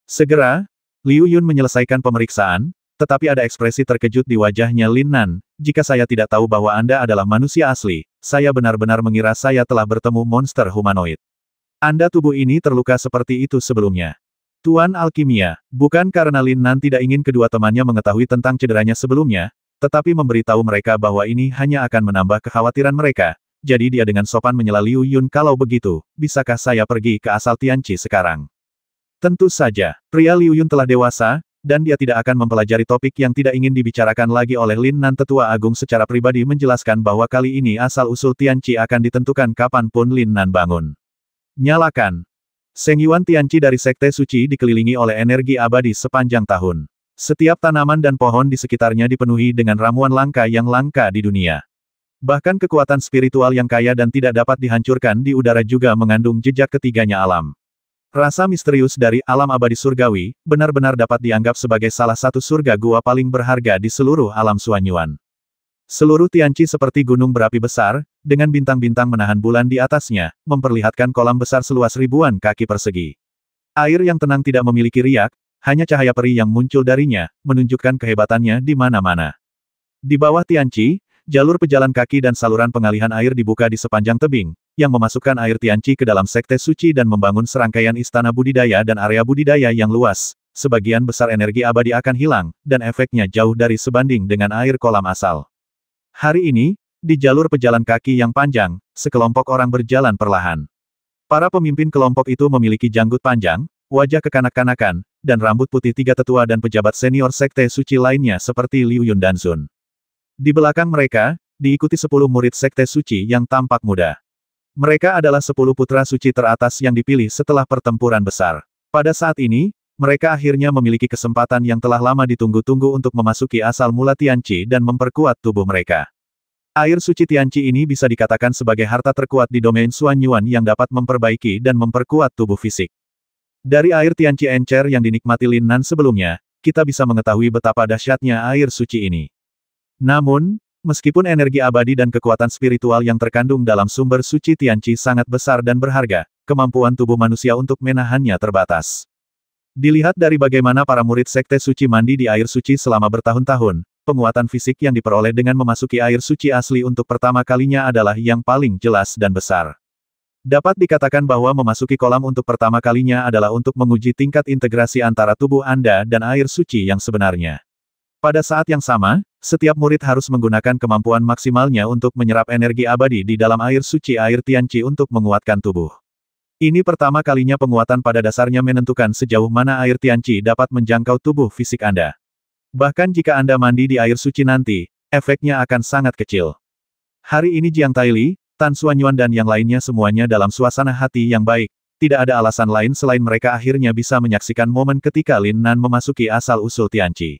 Segera, Liu Yun menyelesaikan pemeriksaan, tetapi ada ekspresi terkejut di wajahnya Lin Nan. Jika saya tidak tahu bahwa Anda adalah manusia asli, saya benar-benar mengira saya telah bertemu monster humanoid. Anda tubuh ini terluka seperti itu sebelumnya. Tuan Alkimia, bukan karena Lin Nan tidak ingin kedua temannya mengetahui tentang cederanya sebelumnya, tetapi memberitahu mereka bahwa ini hanya akan menambah kekhawatiran mereka, jadi dia dengan sopan menyela Liu Yun. Kalau begitu, bisakah saya pergi ke asal Tianqi sekarang? Tentu saja, pria Liu Yun telah dewasa, dan dia tidak akan mempelajari topik yang tidak ingin dibicarakan lagi oleh Lin Nan. Tetua Agung secara pribadi menjelaskan bahwa kali ini asal-usul Tianqi akan ditentukan kapanpun Lin Nan bangun. Nyalakan. Seng Yuan Tianqi dari Sekte Suci dikelilingi oleh energi abadi sepanjang tahun. Setiap tanaman dan pohon di sekitarnya dipenuhi dengan ramuan langka yang langka di dunia. Bahkan kekuatan spiritual yang kaya dan tidak dapat dihancurkan di udara juga mengandung jejak ketiganya alam. Rasa misterius dari alam abadi surgawi, benar-benar dapat dianggap sebagai salah satu surga gua paling berharga di seluruh alam Suanyuan. Seluruh Tianqi seperti gunung berapi besar, dengan bintang-bintang menahan bulan di atasnya, memperlihatkan kolam besar seluas ribuan kaki persegi. Air yang tenang tidak memiliki riak, hanya cahaya peri yang muncul darinya, menunjukkan kehebatannya di mana-mana. Di bawah Tianqi, jalur pejalan kaki dan saluran pengalihan air dibuka di sepanjang tebing, yang memasukkan air Tianqi ke dalam Sekte Suci dan membangun serangkaian istana budidaya dan area budidaya yang luas. Sebagian besar energi abadi akan hilang, dan efeknya jauh dari sebanding dengan air kolam asal. Hari ini, di jalur pejalan kaki yang panjang, sekelompok orang berjalan perlahan. Para pemimpin kelompok itu memiliki janggut panjang, wajah kekanak-kanakan, dan rambut putih. Tiga tetua dan pejabat senior Sekte Suci lainnya seperti Liu Yun dan Sun. Di belakang mereka, diikuti 10 murid Sekte Suci yang tampak muda. Mereka adalah 10 putra suci teratas yang dipilih setelah pertempuran besar. Pada saat ini, mereka akhirnya memiliki kesempatan yang telah lama ditunggu-tunggu untuk memasuki asal mula Tianqi dan memperkuat tubuh mereka. Air suci Tianqi ini bisa dikatakan sebagai harta terkuat di domain Suanyuan yang dapat memperbaiki dan memperkuat tubuh fisik. Dari air Tianqi encer yang dinikmati Lin Nan sebelumnya, kita bisa mengetahui betapa dahsyatnya air suci ini. Namun, meskipun energi abadi dan kekuatan spiritual yang terkandung dalam sumber suci Tianqi sangat besar dan berharga, kemampuan tubuh manusia untuk menahannya terbatas. Dilihat dari bagaimana para murid Sekte Suci mandi di air suci selama bertahun-tahun, penguatan fisik yang diperoleh dengan memasuki air suci asli untuk pertama kalinya adalah yang paling jelas dan besar. Dapat dikatakan bahwa memasuki kolam untuk pertama kalinya adalah untuk menguji tingkat integrasi antara tubuh Anda dan air suci yang sebenarnya. Pada saat yang sama, setiap murid harus menggunakan kemampuan maksimalnya untuk menyerap energi abadi di dalam air suci air Tianqi untuk menguatkan tubuh. Ini pertama kalinya penguatan pada dasarnya menentukan sejauh mana air Tianqi dapat menjangkau tubuh fisik Anda. Bahkan jika Anda mandi di air suci nanti, efeknya akan sangat kecil. Hari ini Jiang Taili, Tan Suanyuan dan yang lainnya semuanya dalam suasana hati yang baik. Tidak ada alasan lain selain mereka akhirnya bisa menyaksikan momen ketika Lin Nan memasuki asal-usul Tianqi.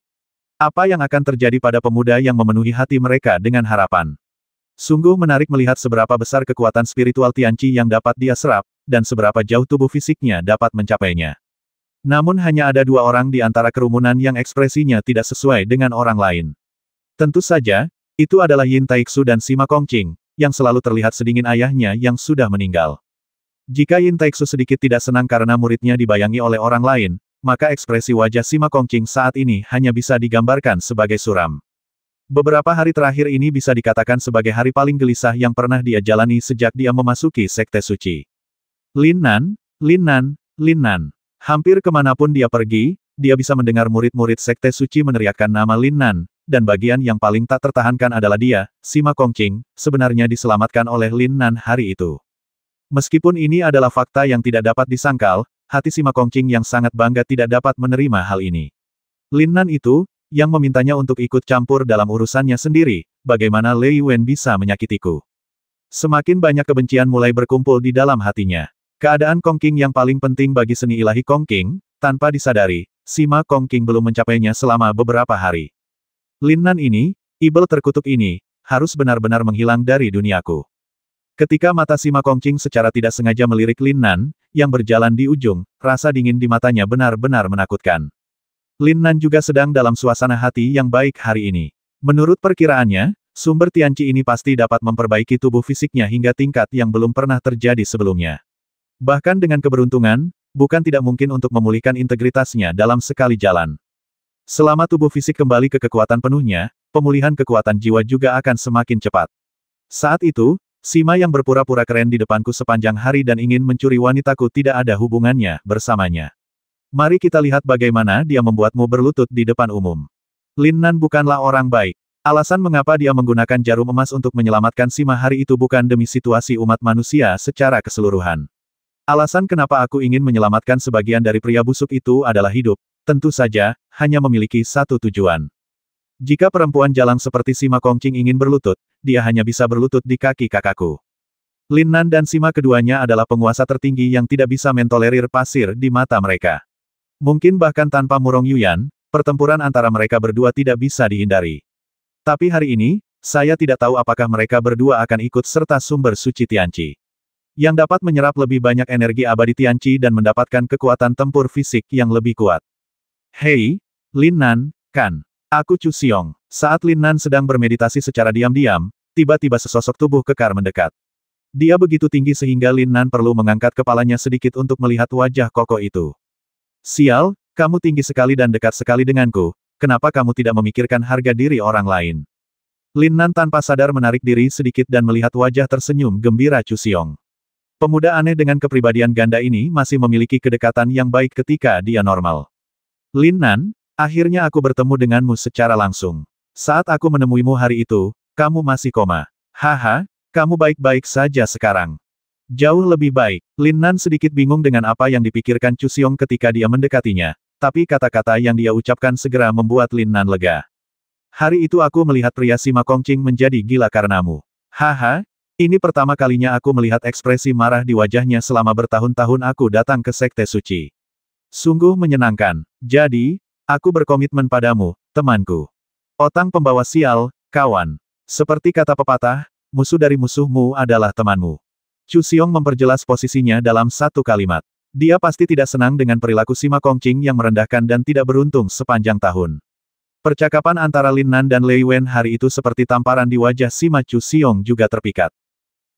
Apa yang akan terjadi pada pemuda yang memenuhi hati mereka dengan harapan? Sungguh menarik melihat seberapa besar kekuatan spiritual Tianqi yang dapat dia serap, dan seberapa jauh tubuh fisiknya dapat mencapainya. Namun hanya ada 2 orang di antara kerumunan yang ekspresinya tidak sesuai dengan orang lain. Tentu saja, itu adalah Yin Taixu dan Sima Kongqing, yang selalu terlihat sedingin ayahnya yang sudah meninggal. Jika Yin Taixu sedikit tidak senang karena muridnya dibayangi oleh orang lain, maka ekspresi wajah Sima Kongqing saat ini hanya bisa digambarkan sebagai suram. Beberapa hari terakhir ini bisa dikatakan sebagai hari paling gelisah yang pernah dia jalani sejak dia memasuki Sekte Suci. Lin Nan, Lin Nan, Lin Nan. Hampir kemanapun dia pergi, dia bisa mendengar murid-murid Sekte Suci meneriakkan nama Lin Nan, dan bagian yang paling tak tertahankan adalah dia, Sima Kongqing, sebenarnya diselamatkan oleh Lin Nan hari itu. Meskipun ini adalah fakta yang tidak dapat disangkal, hati Sima Kongqing yang sangat bangga tidak dapat menerima hal ini. Lin Nan itu, yang memintanya untuk ikut campur dalam urusannya sendiri, bagaimana Lei Wen bisa menyakitiku. Semakin banyak kebencian mulai berkumpul di dalam hatinya. Keadaan Kongqing yang paling penting bagi seni ilahi Kongqing, tanpa disadari, Sima Kongqing belum mencapainya selama beberapa hari. Lin Nan ini, ibel terkutuk ini, harus benar-benar menghilang dari duniaku. Ketika mata Sima Kongqing secara tidak sengaja melirik Lin Nan, yang berjalan di ujung, rasa dingin di matanya benar-benar menakutkan. Lin Nan juga sedang dalam suasana hati yang baik hari ini. Menurut perkiraannya, sumber Tianqi ini pasti dapat memperbaiki tubuh fisiknya hingga tingkat yang belum pernah terjadi sebelumnya. Bahkan dengan keberuntungan, bukan tidak mungkin untuk memulihkan integritasnya dalam sekali jalan. Selama tubuh fisik kembali ke kekuatan penuhnya, pemulihan kekuatan jiwa juga akan semakin cepat. Saat itu, Sima yang berpura-pura keren di depanku sepanjang hari dan ingin mencuri wanitaku tidak ada hubungannya bersamanya. Mari kita lihat bagaimana dia membuatmu berlutut di depan umum. Lin Nan bukanlah orang baik. Alasan mengapa dia menggunakan jarum emas untuk menyelamatkan Sima hari itu bukan demi situasi umat manusia secara keseluruhan. Alasan kenapa aku ingin menyelamatkan sebagian dari pria busuk itu adalah hidup, tentu saja, hanya memiliki satu tujuan. Jika perempuan jalang seperti Sima Kongqing ingin berlutut, dia hanya bisa berlutut di kaki kakakku. Lin Nan dan Sima keduanya adalah penguasa tertinggi yang tidak bisa mentolerir pasir di mata mereka. Mungkin bahkan tanpa Murong Yuyan, pertempuran antara mereka berdua tidak bisa dihindari. Tapi hari ini, saya tidak tahu apakah mereka berdua akan ikut serta sumber suci Tianqi. Yang dapat menyerap lebih banyak energi abadi Tianqi dan mendapatkan kekuatan tempur fisik yang lebih kuat. Hei, Lin Nan, kan? Aku Chu Xiong. Saat Lin Nan sedang bermeditasi secara diam-diam, tiba-tiba sesosok tubuh kekar mendekat. Dia begitu tinggi sehingga Lin Nan perlu mengangkat kepalanya sedikit untuk melihat wajah kokoh itu. Sial, kamu tinggi sekali dan dekat sekali denganku, kenapa kamu tidak memikirkan harga diri orang lain? Lin Nan tanpa sadar menarik diri sedikit dan melihat wajah tersenyum gembira Chu Xiong. Pemuda aneh dengan kepribadian ganda ini masih memiliki kedekatan yang baik ketika dia normal. Lin Nan, akhirnya aku bertemu denganmu secara langsung. Saat aku menemuimu hari itu, kamu masih koma. Haha, kamu baik-baik saja sekarang. Jauh lebih baik. Lin Nan sedikit bingung dengan apa yang dipikirkan Chu Xiong ketika dia mendekatinya, tapi kata-kata yang dia ucapkan segera membuat Lin Nan lega. Hari itu aku melihat pria Sima Kongqing menjadi gila karenamu. Haha, ini pertama kalinya aku melihat ekspresi marah di wajahnya selama bertahun-tahun aku datang ke Sekte Suci. Sungguh menyenangkan. Jadi, aku berkomitmen padamu, temanku. Otang pembawa sial, kawan. Seperti kata pepatah, musuh dari musuhmu adalah temanmu. Chu Xiong memperjelas posisinya dalam satu kalimat. Dia pasti tidak senang dengan perilaku Sima Kongqing yang merendahkan dan tidak beruntung sepanjang tahun. Percakapan antara Lin Nan dan Lei Wen hari itu seperti tamparan di wajah Sima Chu Xiong juga terpikat.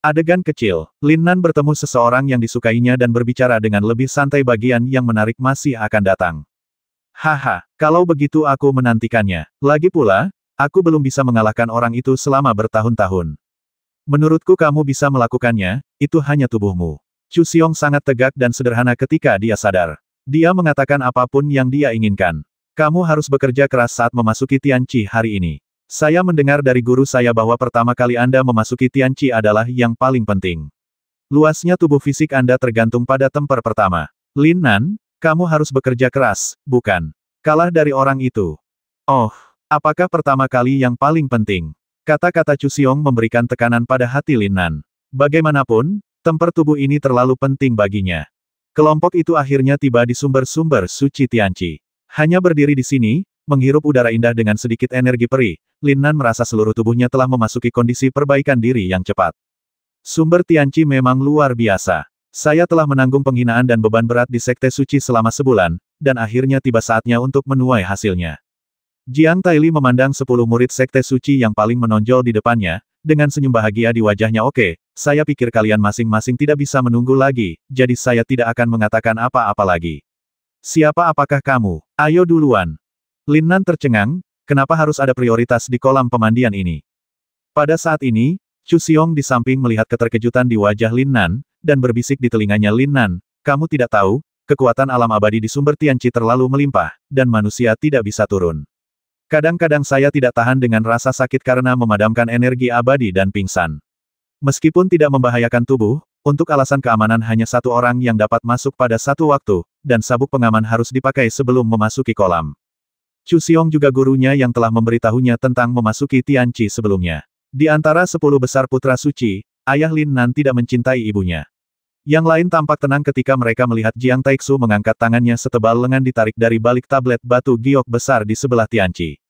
Adegan kecil, Lin Nan bertemu seseorang yang disukainya dan berbicara dengan lebih santai bagian yang menarik masih akan datang. Haha, kalau begitu aku menantikannya. Lagi pula, aku belum bisa mengalahkan orang itu selama bertahun-tahun. Menurutku kamu bisa melakukannya, itu hanya tubuhmu. Chu Xiong sangat tegak dan sederhana ketika dia sadar. Dia mengatakan apapun yang dia inginkan. Kamu harus bekerja keras saat memasuki Tianqi hari ini. Saya mendengar dari guru saya bahwa pertama kali Anda memasuki Tianqi adalah yang paling penting. Luasnya tubuh fisik Anda tergantung pada temper pertama. Lin Nan, kamu harus bekerja keras, bukan kalah dari orang itu. Oh, apakah pertama kali yang paling penting? Kata-kata Chu Xiong memberikan tekanan pada hati Lin Nan. Bagaimanapun, temper tubuh ini terlalu penting baginya. Kelompok itu akhirnya tiba di sumber-sumber suci Tianqi. Hanya berdiri di sini, menghirup udara indah dengan sedikit energi perih, Lin Nan merasa seluruh tubuhnya telah memasuki kondisi perbaikan diri yang cepat. Sumber Tianqi memang luar biasa. Saya telah menanggung penghinaan dan beban berat di Sekte Suci selama sebulan, dan akhirnya tiba saatnya untuk menuai hasilnya. Jiang Taili memandang 10 murid Sekte Suci yang paling menonjol di depannya, dengan senyum bahagia di wajahnya. Oke, saya pikir kalian masing-masing tidak bisa menunggu lagi, jadi saya tidak akan mengatakan apa-apa lagi. Apakah kamu? Ayo duluan. Lin Nan tercengang, kenapa harus ada prioritas di kolam pemandian ini? Pada saat ini, Chu Xiong di samping melihat keterkejutan di wajah Lin Nan, dan berbisik di telinganya Lin Nan, kamu tidak tahu, kekuatan alam abadi di sumber Tianqi terlalu melimpah, dan manusia tidak bisa turun. Kadang-kadang saya tidak tahan dengan rasa sakit karena memadamkan energi abadi dan pingsan. Meskipun tidak membahayakan tubuh, untuk alasan keamanan hanya satu orang yang dapat masuk pada satu waktu, dan sabuk pengaman harus dipakai sebelum memasuki kolam. Chu Xiong juga gurunya yang telah memberitahunya tentang memasuki Tianqi sebelumnya. Di antara 10 besar putra suci, ayah Lin Nan tidak mencintai ibunya. Yang lain tampak tenang ketika mereka melihat Jiang Taixu mengangkat tangannya setebal lengan ditarik dari balik tablet batu giok besar di sebelah Tianqi.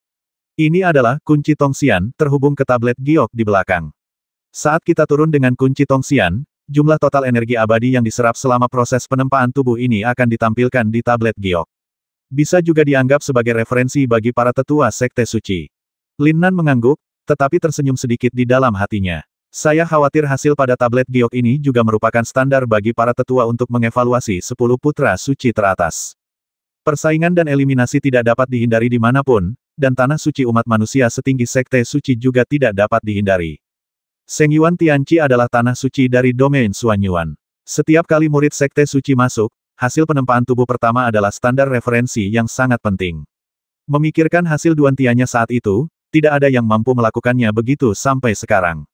Ini adalah kunci Tongxian terhubung ke tablet giok di belakang. Saat kita turun dengan kunci Tongxian, jumlah total energi abadi yang diserap selama proses penempaan tubuh ini akan ditampilkan di tablet giok. Bisa juga dianggap sebagai referensi bagi para tetua Sekte Suci. Lin Nan mengangguk, tetapi tersenyum sedikit di dalam hatinya. Saya khawatir hasil pada tablet giok ini juga merupakan standar bagi para tetua untuk mengevaluasi 10 putra suci teratas. Persaingan dan eliminasi tidak dapat dihindari dimanapun, dan tanah suci umat manusia setinggi Sekte Suci juga tidak dapat dihindari. Seng Yuan Tianqi adalah tanah suci dari domain Xuan Yuan. Setiap kali murid Sekte Suci masuk, hasil penempaan tubuh pertama adalah standar referensi yang sangat penting. Memikirkan hasil duantianya saat itu, tidak ada yang mampu melakukannya begitu sampai sekarang.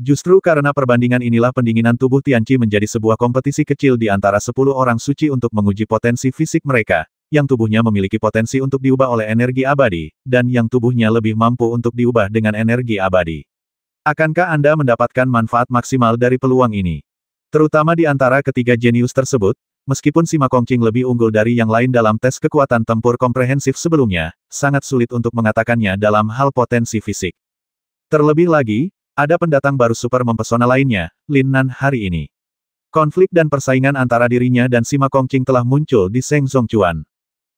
Justru karena perbandingan inilah pendinginan tubuh Tianqi menjadi sebuah kompetisi kecil di antara 10 orang suci untuk menguji potensi fisik mereka, yang tubuhnya memiliki potensi untuk diubah oleh energi abadi, dan yang tubuhnya lebih mampu untuk diubah dengan energi abadi. Akankah Anda mendapatkan manfaat maksimal dari peluang ini? Terutama di antara ketiga jenius tersebut, meskipun Sima Kongqing lebih unggul dari yang lain dalam tes kekuatan tempur komprehensif sebelumnya, sangat sulit untuk mengatakannya dalam hal potensi fisik. Terlebih lagi, ada pendatang baru super mempesona lainnya, Lin Nan hari ini. Konflik dan persaingan antara dirinya dan Sima Kongqing telah muncul di Seng Zongquan.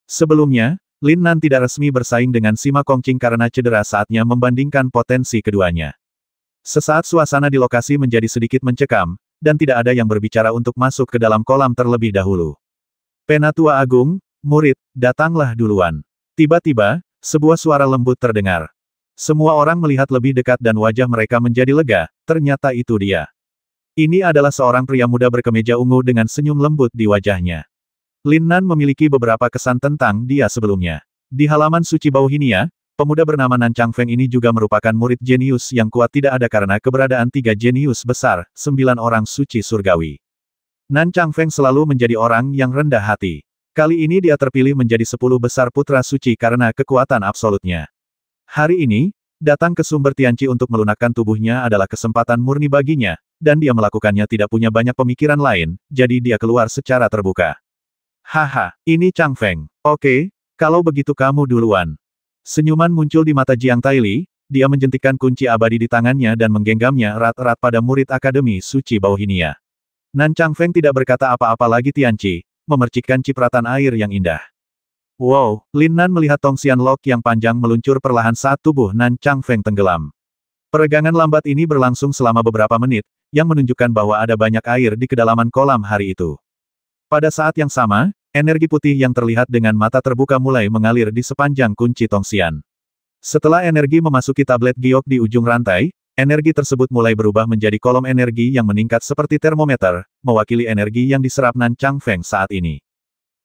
Sebelumnya, Lin Nan tidak resmi bersaing dengan Sima Kongqing karena cedera saatnya membandingkan potensi keduanya. Sesaat suasana di lokasi menjadi sedikit mencekam, dan tidak ada yang berbicara untuk masuk ke dalam kolam terlebih dahulu. Penatua Agung, murid, datanglah duluan. Tiba-tiba, sebuah suara lembut terdengar. Semua orang melihat lebih dekat dan wajah mereka menjadi lega, ternyata itu dia. Ini adalah seorang pria muda berkemeja ungu dengan senyum lembut di wajahnya. Lin Nan memiliki beberapa kesan tentang dia sebelumnya. Di halaman suci Bauhinia, pemuda bernama Nan Changfeng ini juga merupakan murid jenius yang kuat tidak ada karena keberadaan 3 jenius besar, 9 orang suci surgawi. Nan Changfeng selalu menjadi orang yang rendah hati. Kali ini dia terpilih menjadi 10 besar putra suci karena kekuatan absolutnya. Hari ini, datang ke sumber Tianqi untuk melunakkan tubuhnya adalah kesempatan murni baginya, dan dia melakukannya tidak punya banyak pemikiran lain, jadi dia keluar secara terbuka. Haha, ini Changfeng. Oke, kalau begitu kamu duluan. Senyuman muncul di mata Jiang Taili, dia menjentikkan kunci abadi di tangannya dan menggenggamnya erat-erat pada murid Akademi Suci Bauhinia. Nan Changfeng tidak berkata apa-apa lagi Tianqi, memercikkan cipratan air yang indah. Wow, Lin Nan melihat tongsian lok yang panjang meluncur perlahan saat tubuh Nan Changfeng tenggelam. Peregangan lambat ini berlangsung selama beberapa menit, yang menunjukkan bahwa ada banyak air di kedalaman kolam hari itu. Pada saat yang sama, energi putih yang terlihat dengan mata terbuka mulai mengalir di sepanjang kunci tongsian. Setelah energi memasuki tablet giok di ujung rantai, energi tersebut mulai berubah menjadi kolom energi yang meningkat seperti termometer, mewakili energi yang diserap Nan Changfeng saat ini.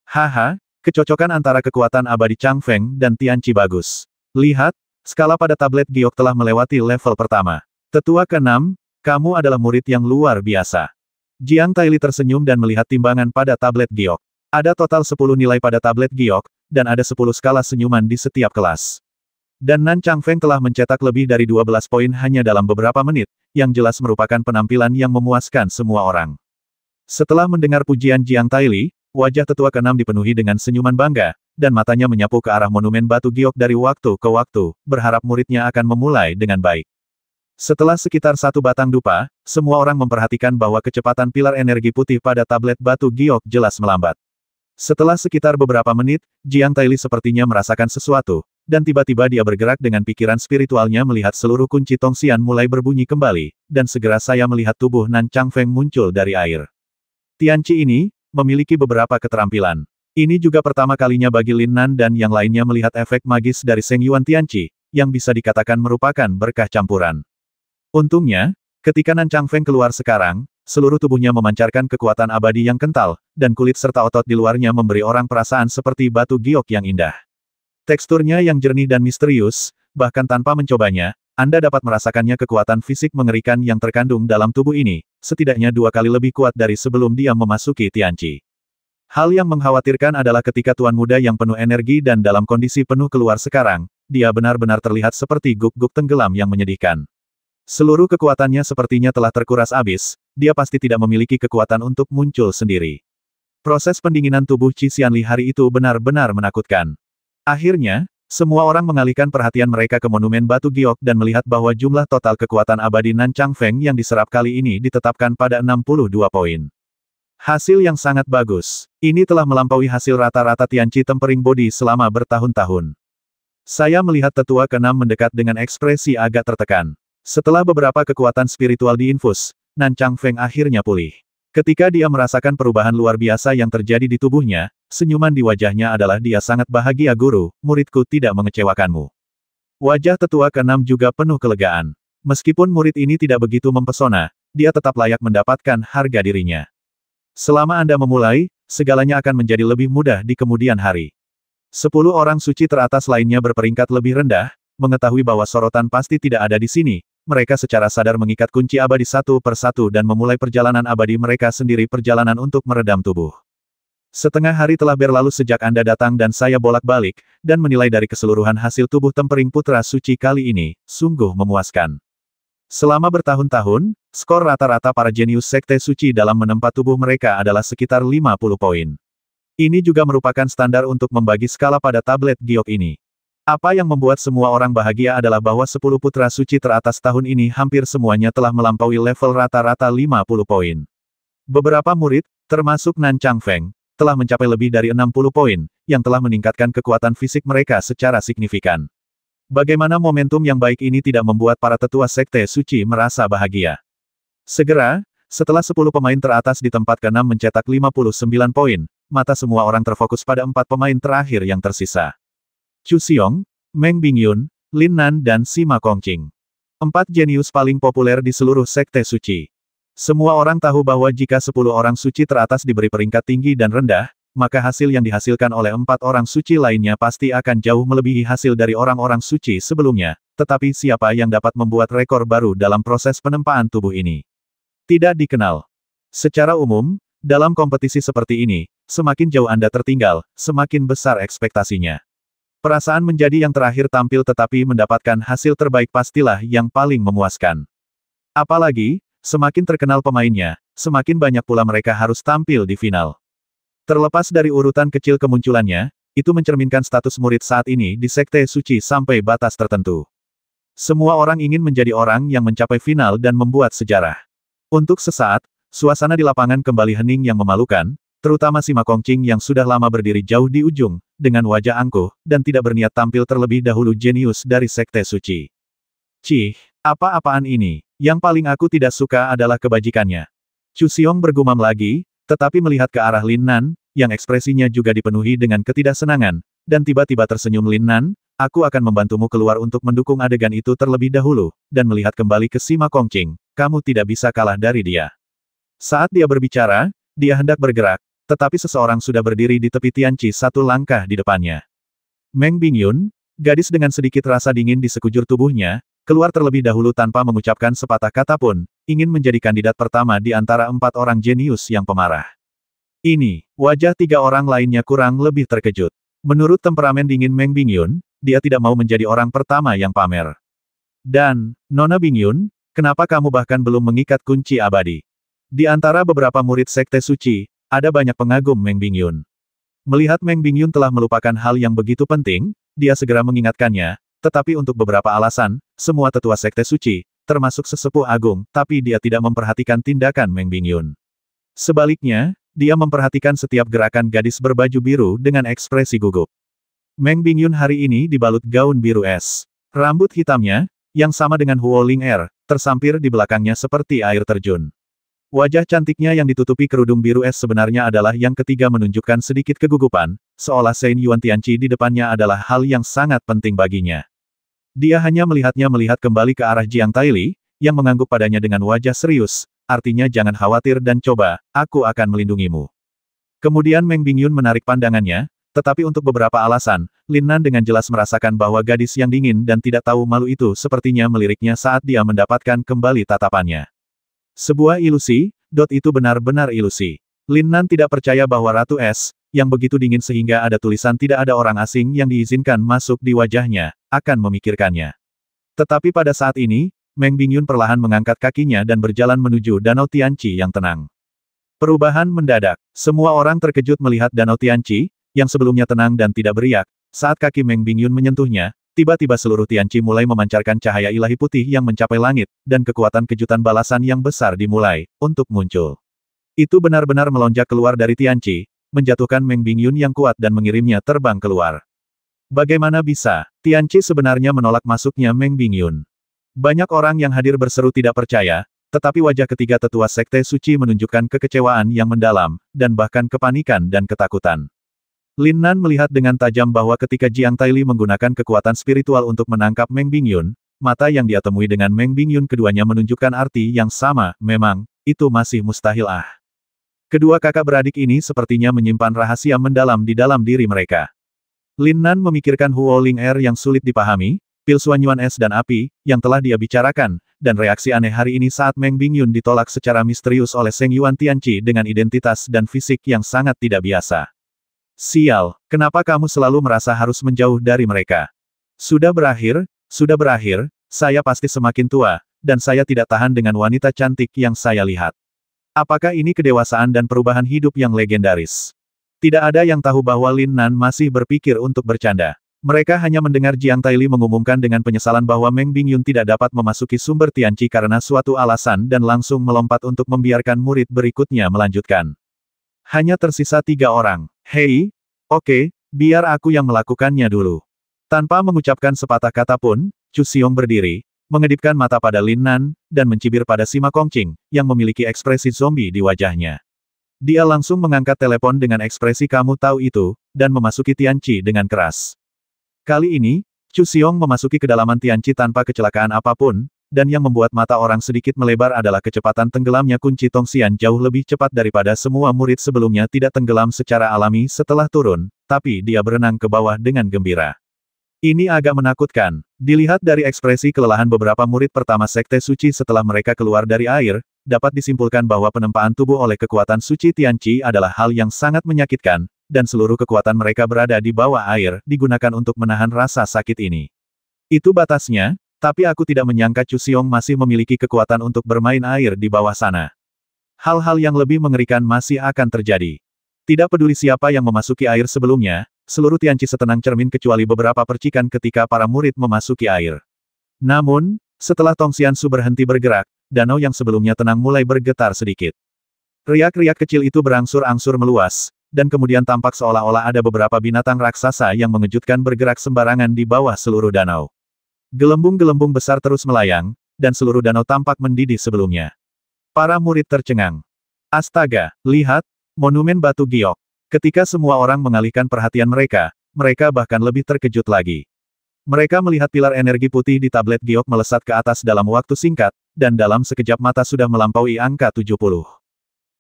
Haha. Kecocokan antara kekuatan abadi Changfeng dan Tianqi bagus. Lihat, skala pada tablet giok telah melewati level pertama. Tetua ke-6, kamu adalah murid yang luar biasa. Jiang Taili tersenyum dan melihat timbangan pada tablet giok. Ada total 10 nilai pada tablet giok, dan ada 10 skala senyuman di setiap kelas. Dan Nan Changfeng telah mencetak lebih dari 12 poin hanya dalam beberapa menit, yang jelas merupakan penampilan yang memuaskan semua orang. Setelah mendengar pujian Jiang Taili, wajah tetua ke-6 dipenuhi dengan senyuman bangga, dan matanya menyapu ke arah monumen batu giok dari waktu ke waktu, berharap muridnya akan memulai dengan baik. Setelah sekitar 1 batang dupa, semua orang memperhatikan bahwa kecepatan pilar energi putih pada tablet batu giok jelas melambat. Setelah sekitar beberapa menit, Jiang Taili sepertinya merasakan sesuatu, dan tiba-tiba dia bergerak dengan pikiran spiritualnya melihat seluruh kunci tongsian mulai berbunyi kembali, dan segera saya melihat tubuh Nan Changfeng muncul dari air. Tianqi ini memiliki beberapa keterampilan. Ini juga pertama kalinya bagi Lin Nan dan yang lainnya melihat efek magis dari Seng Yuan Tianqi, yang bisa dikatakan merupakan berkah campuran. Untungnya, ketika Nan Changfeng keluar sekarang, seluruh tubuhnya memancarkan kekuatan abadi yang kental, dan kulit serta otot di luarnya memberi orang perasaan seperti batu giok yang indah. Teksturnya yang jernih dan misterius, bahkan tanpa mencobanya, Anda dapat merasakannya kekuatan fisik mengerikan yang terkandung dalam tubuh ini, setidaknya 2 kali lebih kuat dari sebelum dia memasuki Tianqi. Hal yang mengkhawatirkan adalah ketika tuan muda yang penuh energi dan dalam kondisi penuh keluar sekarang, dia benar-benar terlihat seperti guk-guk tenggelam yang menyedihkan. Seluruh kekuatannya sepertinya telah terkuras habis, dia pasti tidak memiliki kekuatan untuk muncul sendiri. Proses pendinginan tubuh Qi Xianli hari itu benar-benar menakutkan. Akhirnya, semua orang mengalihkan perhatian mereka ke monumen batu giok dan melihat bahwa jumlah total kekuatan abadi Nan Changfeng yang diserap kali ini ditetapkan pada 62 poin. Hasil yang sangat bagus. Ini telah melampaui hasil rata-rata Tianqi Tempering Body selama bertahun-tahun. Saya melihat tetua keenam mendekat dengan ekspresi agak tertekan. Setelah beberapa kekuatan spiritual diinfus, Nan Changfeng akhirnya pulih. Ketika dia merasakan perubahan luar biasa yang terjadi di tubuhnya, senyuman di wajahnya adalah dia sangat bahagia guru, muridku tidak mengecewakanmu. Wajah tetua keenam juga penuh kelegaan. Meskipun murid ini tidak begitu mempesona, dia tetap layak mendapatkan harga dirinya. Selama Anda memulai, segalanya akan menjadi lebih mudah di kemudian hari. 10 orang suci teratas lainnya berperingkat lebih rendah, mengetahui bahwa sorotan pasti tidak ada di sini. Mereka secara sadar mengikat kunci abadi satu per satu dan memulai perjalanan abadi mereka sendiri, perjalanan untuk meredam tubuh. Setengah hari telah berlalu sejak Anda datang dan saya bolak-balik, dan menilai dari keseluruhan hasil tubuh tempering putra suci kali ini, sungguh memuaskan. Selama bertahun-tahun, skor rata-rata para jenius sekte suci dalam menempa tubuh mereka adalah sekitar 50 poin. Ini juga merupakan standar untuk membagi skala pada tablet giok ini. Apa yang membuat semua orang bahagia adalah bahwa 10 putra suci teratas tahun ini hampir semuanya telah melampaui level rata-rata 50 poin. Beberapa murid, termasuk Nan Changfeng, telah mencapai lebih dari 60 poin, yang telah meningkatkan kekuatan fisik mereka secara signifikan. Bagaimana momentum yang baik ini tidak membuat para tetua sekte suci merasa bahagia. Segera, setelah 10 pemain teratas di tempat ke-6 mencetak 59 poin, mata semua orang terfokus pada 4 pemain terakhir yang tersisa. Chu Xiong, Meng Bingyun, Lin Nan dan Sima Kongqing. 4 jenius paling populer di seluruh sekte suci. Semua orang tahu bahwa jika 10 orang suci teratas diberi peringkat tinggi dan rendah, maka hasil yang dihasilkan oleh 4 orang suci lainnya pasti akan jauh melebihi hasil dari orang-orang suci sebelumnya. Tetapi siapa yang dapat membuat rekor baru dalam proses penempaan tubuh ini? Tidak dikenal. Secara umum, dalam kompetisi seperti ini, semakin jauh Anda tertinggal, semakin besar ekspektasinya. Perasaan menjadi yang terakhir tampil tetapi mendapatkan hasil terbaik pastilah yang paling memuaskan. Apalagi, semakin terkenal pemainnya, semakin banyak pula mereka harus tampil di final. Terlepas dari urutan kecil kemunculannya, itu mencerminkan status murid saat ini di sekte suci sampai batas tertentu. Semua orang ingin menjadi orang yang mencapai final dan membuat sejarah. Untuk sesaat, suasana di lapangan kembali hening yang memalukan, terutama Sima Kongqing yang sudah lama berdiri jauh di ujung, dengan wajah angkuh, dan tidak berniat tampil terlebih dahulu jenius dari sekte suci. Cih, apa-apaan ini? Yang paling aku tidak suka adalah kebajikannya. Chu Xiong bergumam lagi, tetapi melihat ke arah Lin Nan, yang ekspresinya juga dipenuhi dengan ketidaksenangan, dan tiba-tiba tersenyum Lin Nan, aku akan membantumu keluar untuk mendukung adegan itu terlebih dahulu, dan melihat kembali ke Sima Kongqing, kamu tidak bisa kalah dari dia. Saat dia berbicara, dia hendak bergerak, tetapi seseorang sudah berdiri di tepi Tianqi 1 langkah di depannya. Meng Bingyun, gadis dengan sedikit rasa dingin di sekujur tubuhnya, keluar terlebih dahulu tanpa mengucapkan sepatah kata pun, ingin menjadi kandidat pertama di antara 4 orang jenius yang pemarah. Ini, wajah 3 orang lainnya kurang lebih terkejut. Menurut temperamen dingin Meng Bingyun, dia tidak mau menjadi orang pertama yang pamer. Dan, Nona Bingyun, kenapa kamu bahkan belum mengikat kunci abadi? Di antara beberapa murid sekte suci, ada banyak pengagum Meng Bingyun. Melihat Meng Bingyun telah melupakan hal yang begitu penting, dia segera mengingatkannya, tetapi untuk beberapa alasan, semua tetua sekte suci, termasuk sesepuh agung, tapi dia tidak memperhatikan tindakan Meng Bingyun. Sebaliknya, dia memperhatikan setiap gerakan gadis berbaju biru dengan ekspresi gugup. Meng Bingyun hari ini dibalut gaun biru es. Rambut hitamnya, yang sama dengan Huo Ling Er, tersampir di belakangnya seperti air terjun. Wajah cantiknya yang ditutupi kerudung biru es sebenarnya adalah yang ketiga menunjukkan sedikit kegugupan, seolah Sein Yuan Tianqi di depannya adalah hal yang sangat penting baginya. Dia hanya melihatnya melihat kembali ke arah Jiang Taili, yang mengangguk padanya dengan wajah serius, artinya jangan khawatir dan coba, aku akan melindungimu. Kemudian Meng Bingyun menarik pandangannya, tetapi untuk beberapa alasan, Lin Nan dengan jelas merasakan bahwa gadis yang dingin dan tidak tahu malu itu sepertinya meliriknya saat dia mendapatkan kembali tatapannya. Sebuah ilusi, itu benar-benar ilusi. Lin Nan tidak percaya bahwa Ratu Es, yang begitu dingin sehingga ada tulisan tidak ada orang asing yang diizinkan masuk di wajahnya, akan memikirkannya. Tetapi pada saat ini, Meng Bingyun perlahan mengangkat kakinya dan berjalan menuju Danau Tianqi yang tenang. Perubahan mendadak. Semua orang terkejut melihat Danau Tianqi, yang sebelumnya tenang dan tidak beriak. Saat kaki Meng Bingyun menyentuhnya, tiba-tiba seluruh Tianqi mulai memancarkan cahaya ilahi putih yang mencapai langit, dan kekuatan kejutan balasan yang besar dimulai, untuk muncul. Itu benar-benar melonjak keluar dari Tianqi, menjatuhkan Meng Bingyun yang kuat dan mengirimnya terbang keluar. Bagaimana bisa? Tianqi sebenarnya menolak masuknya Meng Bingyun. Banyak orang yang hadir berseru tidak percaya, tetapi wajah ketiga tetua Sekte Suci menunjukkan kekecewaan yang mendalam, dan bahkan kepanikan dan ketakutan. Lin Nan melihat dengan tajam bahwa ketika Jiang Taili menggunakan kekuatan spiritual untuk menangkap Meng Bingyun, mata yang dia temui dengan Meng Bingyun keduanya menunjukkan arti yang sama, memang, itu masih mustahil. Kedua kakak beradik ini sepertinya menyimpan rahasia mendalam di dalam diri mereka. Lin Nan memikirkan Huo Ling Er yang sulit dipahami, pil Suanyuan es dan api, yang telah dia bicarakan, dan reaksi aneh hari ini saat Meng Bingyun ditolak secara misterius oleh Seng Yuan Tianqi dengan identitas dan fisik yang sangat tidak biasa. Sial, kenapa kamu selalu merasa harus menjauh dari mereka? Sudah berakhir, saya pasti semakin tua, dan saya tidak tahan dengan wanita cantik yang saya lihat. Apakah ini kedewasaan dan perubahan hidup yang legendaris? Tidak ada yang tahu bahwa Lin Nan masih berpikir untuk bercanda. Mereka hanya mendengar Jiang Taili mengumumkan dengan penyesalan bahwa Meng Bingyun tidak dapat memasuki sumber Tianqi karena suatu alasan dan langsung melompat untuk membiarkan murid berikutnya melanjutkan. Hanya tersisa 3 orang. Hei, oke, biar aku yang melakukannya dulu. Tanpa mengucapkan sepatah kata pun, Chu Xiong berdiri, mengedipkan mata pada Lin Nan, dan mencibir pada Sima Kongqing, yang memiliki ekspresi zombie di wajahnya. Dia langsung mengangkat telepon dengan ekspresi kamu tahu itu, dan memasuki Tianqi dengan keras. Kali ini, Chu Xiong memasuki kedalaman Tianqi tanpa kecelakaan apapun, dan yang membuat mata orang sedikit melebar adalah kecepatan tenggelamnya kunci Tongxian jauh lebih cepat daripada semua murid sebelumnya tidak tenggelam secara alami setelah turun, tapi dia berenang ke bawah dengan gembira. Ini agak menakutkan. Dilihat dari ekspresi kelelahan beberapa murid pertama Sekte Suci setelah mereka keluar dari air, dapat disimpulkan bahwa penempaan tubuh oleh kekuatan suci Tianqi adalah hal yang sangat menyakitkan, dan seluruh kekuatan mereka berada di bawah air, digunakan untuk menahan rasa sakit ini. Itu batasnya, tapi aku tidak menyangka Chu Xiong masih memiliki kekuatan untuk bermain air di bawah sana. Hal-hal yang lebih mengerikan masih akan terjadi. Tidak peduli siapa yang memasuki air sebelumnya, seluruh Tianqi setenang cermin kecuali beberapa percikan ketika para murid memasuki air. Namun, setelah Tongxian Su berhenti bergerak, danau yang sebelumnya tenang mulai bergetar sedikit. Riak-riak kecil itu berangsur-angsur meluas, dan kemudian tampak seolah-olah ada beberapa binatang raksasa yang mengejutkan bergerak sembarangan di bawah seluruh danau. Gelembung-gelembung besar terus melayang, dan seluruh danau tampak mendidih sebelumnya. Para murid tercengang. Astaga, lihat, monumen batu giok. Ketika semua orang mengalihkan perhatian mereka, mereka bahkan lebih terkejut lagi. Mereka melihat pilar energi putih di tablet giok melesat ke atas dalam waktu singkat, dan dalam sekejap mata sudah melampaui angka 70.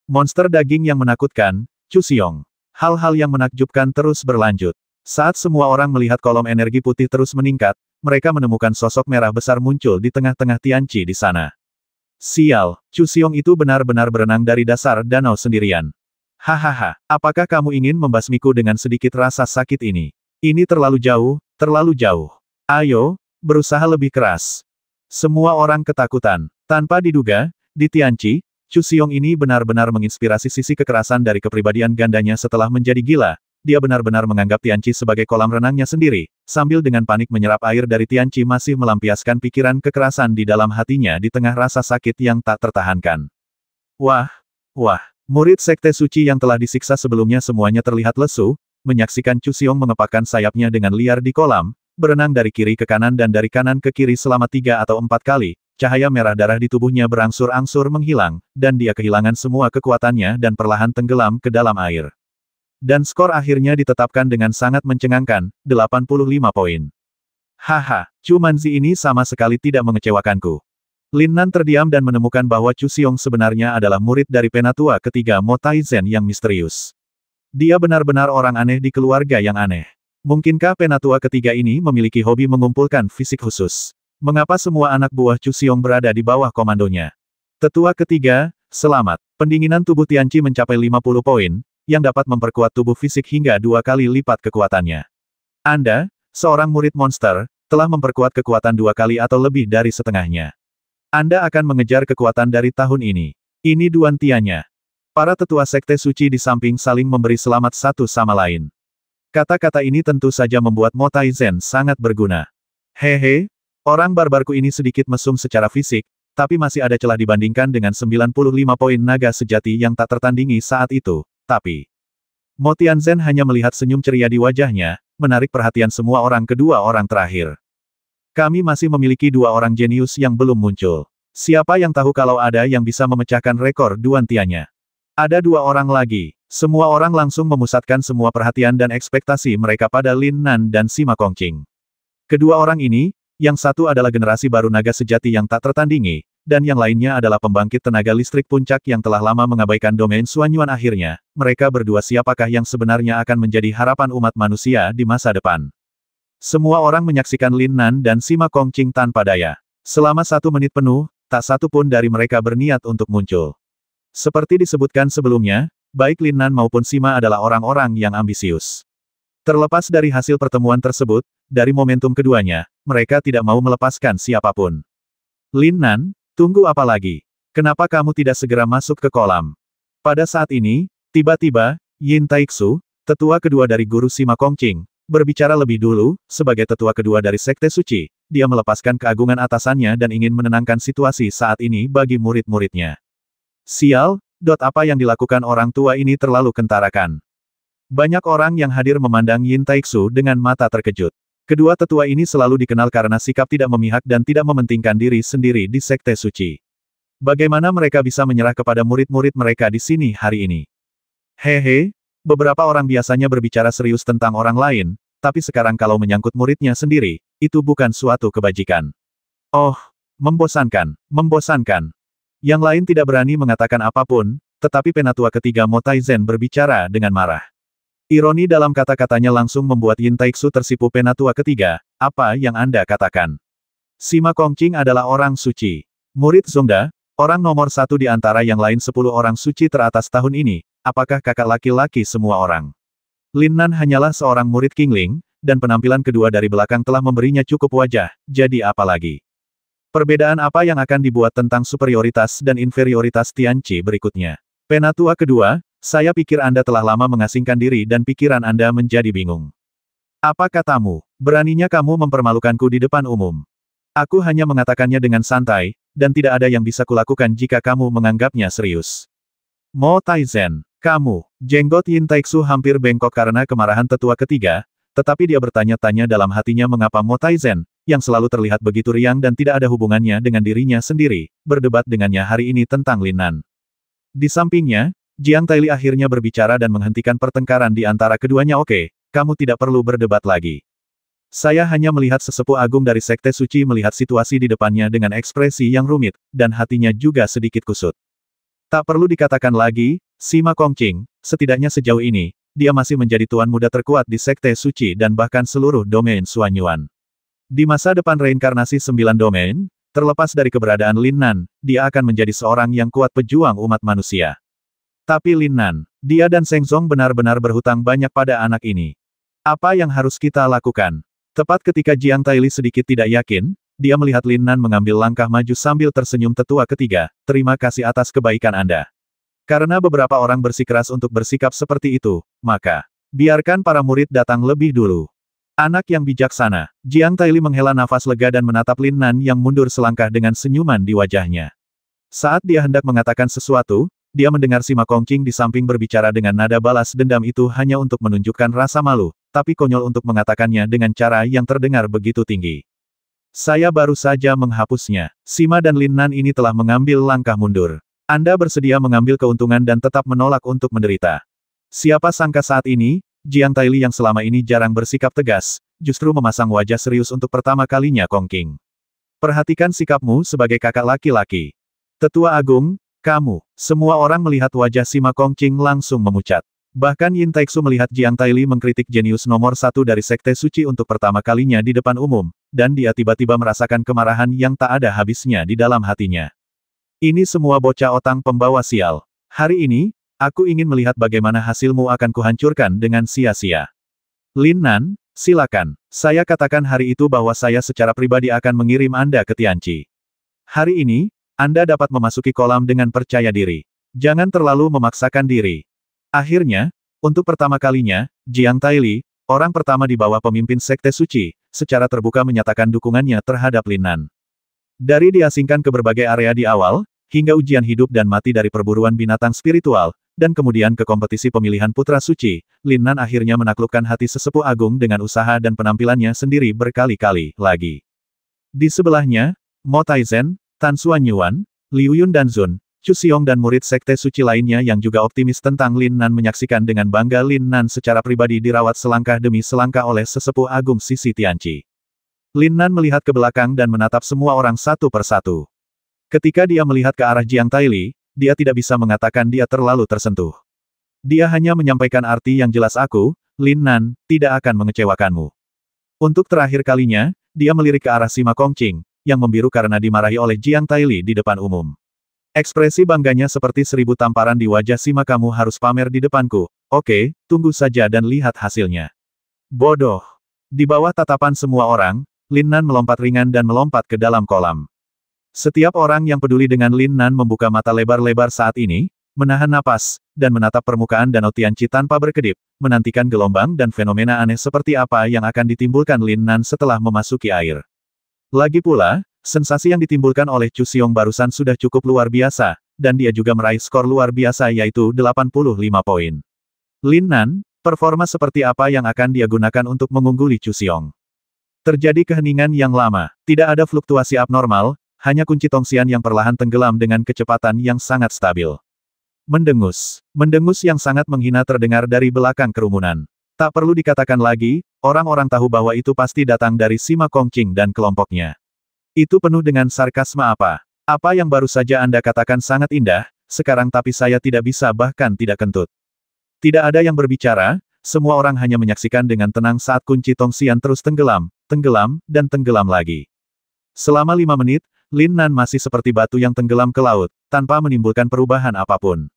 Monster daging yang menakutkan, Chu Xiong. Hal-hal yang menakjubkan terus berlanjut. Saat semua orang melihat kolom energi putih terus meningkat, mereka menemukan sosok merah besar muncul di tengah-tengah Tianqi di sana. Sial, Chu Xiong itu benar-benar berenang dari dasar danau sendirian. Hahaha, apakah kamu ingin membasmiku dengan sedikit rasa sakit ini? Ini terlalu jauh, terlalu jauh. Ayo, berusaha lebih keras. Semua orang ketakutan. Tanpa diduga, di Tianqi, Chu Xiong ini benar-benar menginspirasi sisi kekerasan dari kepribadian gandanya setelah menjadi gila. Dia benar-benar menganggap Tianqi sebagai kolam renangnya sendiri, sambil dengan panik menyerap air dari Tianqi masih melampiaskan pikiran kekerasan di dalam hatinya di tengah rasa sakit yang tak tertahankan. Wah, murid Sekte Suci yang telah disiksa sebelumnya semuanya terlihat lesu, menyaksikan Chu Xiong mengepakkan sayapnya dengan liar di kolam, berenang dari kiri ke kanan dan dari kanan ke kiri selama 3 atau 4 kali, cahaya merah darah di tubuhnya berangsur-angsur menghilang, dan dia kehilangan semua kekuatannya dan perlahan tenggelam ke dalam air. Dan skor akhirnya ditetapkan dengan sangat mencengangkan, 85 poin. Haha, Chu Manzi ini sama sekali tidak mengecewakanku. Lin Nan terdiam dan menemukan bahwa Chu Xiong sebenarnya adalah murid dari penatua ketiga Mo Taizen yang misterius. Dia benar-benar orang aneh di keluarga yang aneh. Mungkinkah penatua ketiga ini memiliki hobi mengumpulkan fisik khusus? Mengapa semua anak buah Chu Xiong berada di bawah komandonya? Tetua ketiga, selamat. Pendinginan tubuh Tianqi mencapai 50 poin, yang dapat memperkuat tubuh fisik hingga 2 kali lipat kekuatannya. Anda, seorang murid monster, telah memperkuat kekuatan 2 kali atau lebih dari setengahnya. Anda akan mengejar kekuatan dari tahun ini. Ini Duan Tianya. Para tetua Sekte Suci di samping saling memberi selamat satu sama lain. Kata-kata ini tentu saja membuat Mo Taizen sangat berguna. Hehe, orang barbarku ini sedikit mesum secara fisik, tapi masih ada celah dibandingkan dengan 95 poin naga sejati yang tak tertandingi saat itu. Tapi, Mo Tianzhen hanya melihat senyum ceria di wajahnya, menarik perhatian semua orang kedua orang terakhir. Kami masih memiliki dua orang jenius yang belum muncul. Siapa yang tahu kalau ada yang bisa memecahkan rekor Duan Tianya? Ada dua orang lagi. Semua orang langsung memusatkan semua perhatian dan ekspektasi mereka pada Lin Nan dan Sima Kongqing. Kedua orang ini, yang satu adalah generasi baru naga sejati yang tak tertandingi, dan yang lainnya adalah pembangkit tenaga listrik puncak yang telah lama mengabaikan domain Xuanyuan akhirnya. Mereka berdua siapakah yang sebenarnya akan menjadi harapan umat manusia di masa depan? Semua orang menyaksikan Lin Nan dan Sima Kongqing tanpa daya. Selama 1 menit penuh, tak satu pun dari mereka berniat untuk muncul. Seperti disebutkan sebelumnya, baik Lin Nan maupun Sima adalah orang-orang yang ambisius. Terlepas dari hasil pertemuan tersebut, dari momentum keduanya, mereka tidak mau melepaskan siapapun. Lin Nan, tunggu apa lagi? Kenapa kamu tidak segera masuk ke kolam? Pada saat ini, tiba-tiba, Yin Taixu, tetua kedua dari guru Sima Kongqing, berbicara lebih dulu, sebagai tetua kedua dari Sekte Suci, dia melepaskan keagungan atasannya dan ingin menenangkan situasi saat ini bagi murid-muridnya. Sial, apa yang dilakukan orang tua ini terlalu kentarakan. Banyak orang yang hadir memandang Yin Taixu dengan mata terkejut. Kedua tetua ini selalu dikenal karena sikap tidak memihak dan tidak mementingkan diri sendiri di Sekte Suci. Bagaimana mereka bisa menyerah kepada murid-murid mereka di sini hari ini? Hehe, beberapa orang biasanya berbicara serius tentang orang lain, tapi sekarang kalau menyangkut muridnya sendiri, itu bukan suatu kebajikan. Oh, membosankan, membosankan. Yang lain tidak berani mengatakan apapun, tetapi penatua ketiga Mo Taizen berbicara dengan marah. Ironi dalam kata-katanya langsung membuat Yin Taixu tersipu. Penatua ketiga, apa yang Anda katakan? Sima Kongqing adalah orang suci. Murid Zongda, orang nomor 1 di antara yang lain 10 orang suci teratas tahun ini, apakah kakak laki-laki semua orang? Lin Nan hanyalah seorang murid Qingling, dan penampilan kedua dari belakang telah memberinya cukup wajah, jadi apa lagi? Perbedaan apa yang akan dibuat tentang superioritas dan inferioritas Tianqi berikutnya? Penatua kedua, saya pikir Anda telah lama mengasingkan diri dan pikiran Anda menjadi bingung. Apa katamu? Beraninya kamu mempermalukanku di depan umum. Aku hanya mengatakannya dengan santai, dan tidak ada yang bisa kulakukan jika kamu menganggapnya serius. Mo Taizen, kamu, jenggot Yin Taixu hampir bengkok karena kemarahan tetua ketiga, tetapi dia bertanya-tanya dalam hatinya mengapa Mo Taizen, yang selalu terlihat begitu riang dan tidak ada hubungannya dengan dirinya sendiri, berdebat dengannya hari ini tentang Lin Nan. Di sampingnya, Jiang Taili akhirnya berbicara dan menghentikan pertengkaran di antara keduanya. Oke, kamu tidak perlu berdebat lagi. Saya hanya melihat sesepuh agung dari Sekte Suci melihat situasi di depannya dengan ekspresi yang rumit, dan hatinya juga sedikit kusut. Tak perlu dikatakan lagi, Sima Kongqing, setidaknya sejauh ini, dia masih menjadi tuan muda terkuat di Sekte Suci dan bahkan seluruh domain Xuanyuan. Di masa depan reinkarnasi 9 domain, terlepas dari keberadaan Lin Nan, dia akan menjadi seorang yang kuat pejuang umat manusia. Tapi Lin Nan, dia dan Seng Zong benar-benar berhutang banyak pada anak ini. Apa yang harus kita lakukan? Tepat ketika Jiang Taili sedikit tidak yakin, dia melihat Lin Nan mengambil langkah maju sambil tersenyum. Tetua ketiga, terima kasih atas kebaikan Anda. Karena beberapa orang bersikeras untuk bersikap seperti itu, maka, biarkan para murid datang lebih dulu. Anak yang bijaksana, Jiang Taili menghela nafas lega dan menatap Lin Nan yang mundur selangkah dengan senyuman di wajahnya. Saat dia hendak mengatakan sesuatu, dia mendengar Sima Kongqing di samping berbicara dengan nada balas dendam. Itu hanya untuk menunjukkan rasa malu, tapi konyol untuk mengatakannya dengan cara yang terdengar begitu tinggi. Saya baru saja menghapusnya. Sima dan Lin Nan ini telah mengambil langkah mundur. Anda bersedia mengambil keuntungan dan tetap menolak untuk menderita. Siapa sangka saat ini, Jiang Taili yang selama ini jarang bersikap tegas, justru memasang wajah serius untuk pertama kalinya. Kongqing, perhatikan sikapmu sebagai kakak laki-laki. Tetua Agung, kamu. Semua orang melihat wajah Sima Kongqing langsung memucat. Bahkan Yin Taixu melihat Jiang Taili mengkritik jenius nomor 1 dari Sekte Suci untuk pertama kalinya di depan umum, dan dia tiba-tiba merasakan kemarahan yang tak ada habisnya di dalam hatinya. Ini semua bocah otang pembawa sial. Hari ini, aku ingin melihat bagaimana hasilmu akan kuhancurkan dengan sia-sia. Lin Nan, silakan. Saya katakan hari itu bahwa saya secara pribadi akan mengirim Anda ke Tianqi. Hari ini, Anda dapat memasuki kolam dengan percaya diri. Jangan terlalu memaksakan diri. Akhirnya, untuk pertama kalinya, Jiang Taili, orang pertama di bawah pemimpin Sekte Suci, secara terbuka menyatakan dukungannya terhadap Lin Nan. Dari diasingkan ke berbagai area di awal, hingga ujian hidup dan mati dari perburuan binatang spiritual, dan kemudian ke kompetisi pemilihan putra suci, Lin Nan akhirnya menaklukkan hati sesepuh agung dengan usaha dan penampilannya sendiri berkali-kali lagi. Di sebelahnya, Mo Taizen, Tan Xuanyuan, Liu Yun dan Zun, Chu Xiong dan murid sekte suci lainnya yang juga optimis tentang Lin Nan menyaksikan dengan bangga Lin Nan secara pribadi dirawat selangkah demi selangkah oleh sesepuh agung Sisi Tianqi. Lin Nan melihat ke belakang dan menatap semua orang satu persatu. Ketika dia melihat ke arah Jiang Taili, dia tidak bisa mengatakan dia terlalu tersentuh. Dia hanya menyampaikan arti yang jelas aku, Lin Nan, tidak akan mengecewakanmu. Untuk terakhir kalinya, dia melirik ke arah Sima Kongqing, yang membiru karena dimarahi oleh Jiang Taili di depan umum. Ekspresi bangganya seperti 1000 tamparan di wajah Sima. Kamu harus pamer di depanku. Oke, tunggu saja dan lihat hasilnya. Bodoh. Di bawah tatapan semua orang, Lin Nan melompat ringan dan melompat ke dalam kolam. Setiap orang yang peduli dengan Lin Nan membuka mata lebar-lebar saat ini, menahan napas, dan menatap permukaan Danau Tianqi tanpa berkedip, menantikan gelombang dan fenomena aneh seperti apa yang akan ditimbulkan Lin Nan setelah memasuki air. Lagi pula, sensasi yang ditimbulkan oleh Chu Xiong barusan sudah cukup luar biasa, dan dia juga meraih skor luar biasa yaitu 85 poin. Lin Nan, performa seperti apa yang akan dia gunakan untuk mengungguli Chu Xiong? Terjadi keheningan yang lama, tidak ada fluktuasi abnormal, hanya kunci tongsian yang perlahan tenggelam dengan kecepatan yang sangat stabil. Mendengus. Mendengus yang sangat menghina terdengar dari belakang kerumunan. Tak perlu dikatakan lagi, orang-orang tahu bahwa itu pasti datang dari Sima Kongqing dan kelompoknya. Itu penuh dengan sarkasme apa? Apa yang baru saja Anda katakan sangat indah, sekarang tapi saya tidak bisa bahkan tidak kentut. Tidak ada yang berbicara, semua orang hanya menyaksikan dengan tenang saat kunci tongsian terus tenggelam, dan tenggelam lagi. Selama 5 menit, Lin Nan masih seperti batu yang tenggelam ke laut, tanpa menimbulkan perubahan apapun.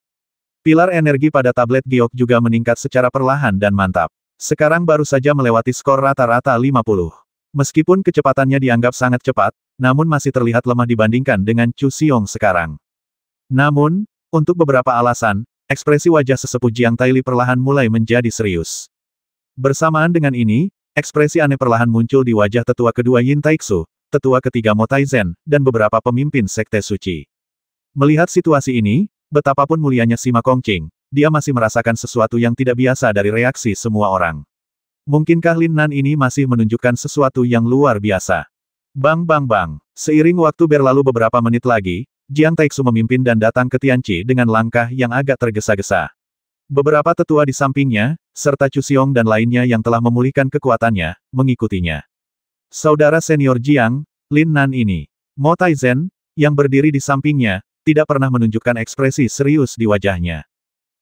Pilar energi pada tablet giok juga meningkat secara perlahan dan mantap. Sekarang baru saja melewati skor rata-rata 50. Meskipun kecepatannya dianggap sangat cepat, namun masih terlihat lemah dibandingkan dengan Chu Xiong sekarang. Namun, untuk beberapa alasan, ekspresi wajah sesepuh Jiang Taili perlahan mulai menjadi serius. Bersamaan dengan ini, ekspresi aneh perlahan muncul di wajah tetua kedua Yin Taixu, tetua ketiga Mo Taizen, dan beberapa pemimpin sekte suci. Melihat situasi ini, betapapun mulianya Sima Kongqing, dia masih merasakan sesuatu yang tidak biasa dari reaksi semua orang. Mungkinkah Lin Nan ini masih menunjukkan sesuatu yang luar biasa? Bang bang bang. Seiring waktu berlalu beberapa menit lagi, Jiang Taixu memimpin dan datang ke Tianqi dengan langkah yang agak tergesa-gesa. Beberapa tetua di sampingnya, serta Chu Xiong dan lainnya yang telah memulihkan kekuatannya, mengikutinya. Saudara senior Jiang, Lin Nan ini, Mo Taizen, yang berdiri di sampingnya, tidak pernah menunjukkan ekspresi serius di wajahnya.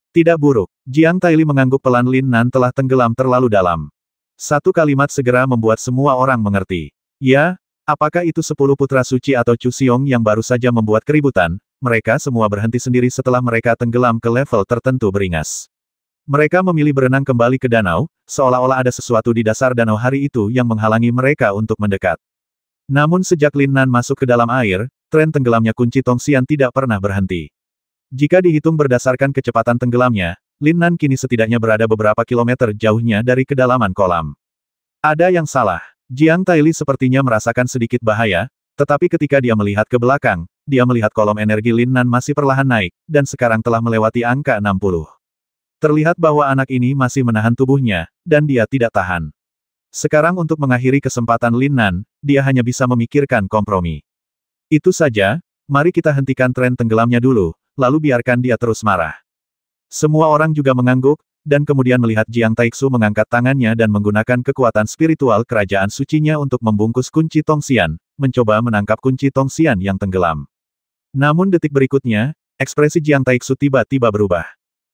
Tidak buruk, Jiang Taili mengangguk pelan. Lin Nan telah tenggelam terlalu dalam. Satu kalimat segera membuat semua orang mengerti. Ya, apakah itu 10 putra suci atau Chu Xiong yang baru saja membuat keributan? Mereka semua berhenti sendiri setelah mereka tenggelam ke level tertentu beringas. Mereka memilih berenang kembali ke danau, seolah-olah ada sesuatu di dasar danau hari itu yang menghalangi mereka untuk mendekat. Namun sejak Lin Nan masuk ke dalam air, tren tenggelamnya kunci tongsian tidak pernah berhenti. Jika dihitung berdasarkan kecepatan tenggelamnya, Lin Nan kini setidaknya berada beberapa kilometer jauhnya dari kedalaman kolam. Ada yang salah. Jiang Taili sepertinya merasakan sedikit bahaya, tetapi ketika dia melihat ke belakang, dia melihat kolom energi Lin Nan masih perlahan naik, dan sekarang telah melewati angka 60. Terlihat bahwa anak ini masih menahan tubuhnya, dan dia tidak tahan. Sekarang untuk mengakhiri kesempatan Lin Nan, dia hanya bisa memikirkan kompromi. Itu saja, mari kita hentikan tren tenggelamnya dulu, lalu biarkan dia terus marah. Semua orang juga mengangguk, dan kemudian melihat Jiang Taixu mengangkat tangannya dan menggunakan kekuatan spiritual kerajaan sucinya untuk membungkus kunci tongsian, mencoba menangkap kunci tongsian yang tenggelam. Namun detik berikutnya, ekspresi Jiang Taixu tiba-tiba berubah.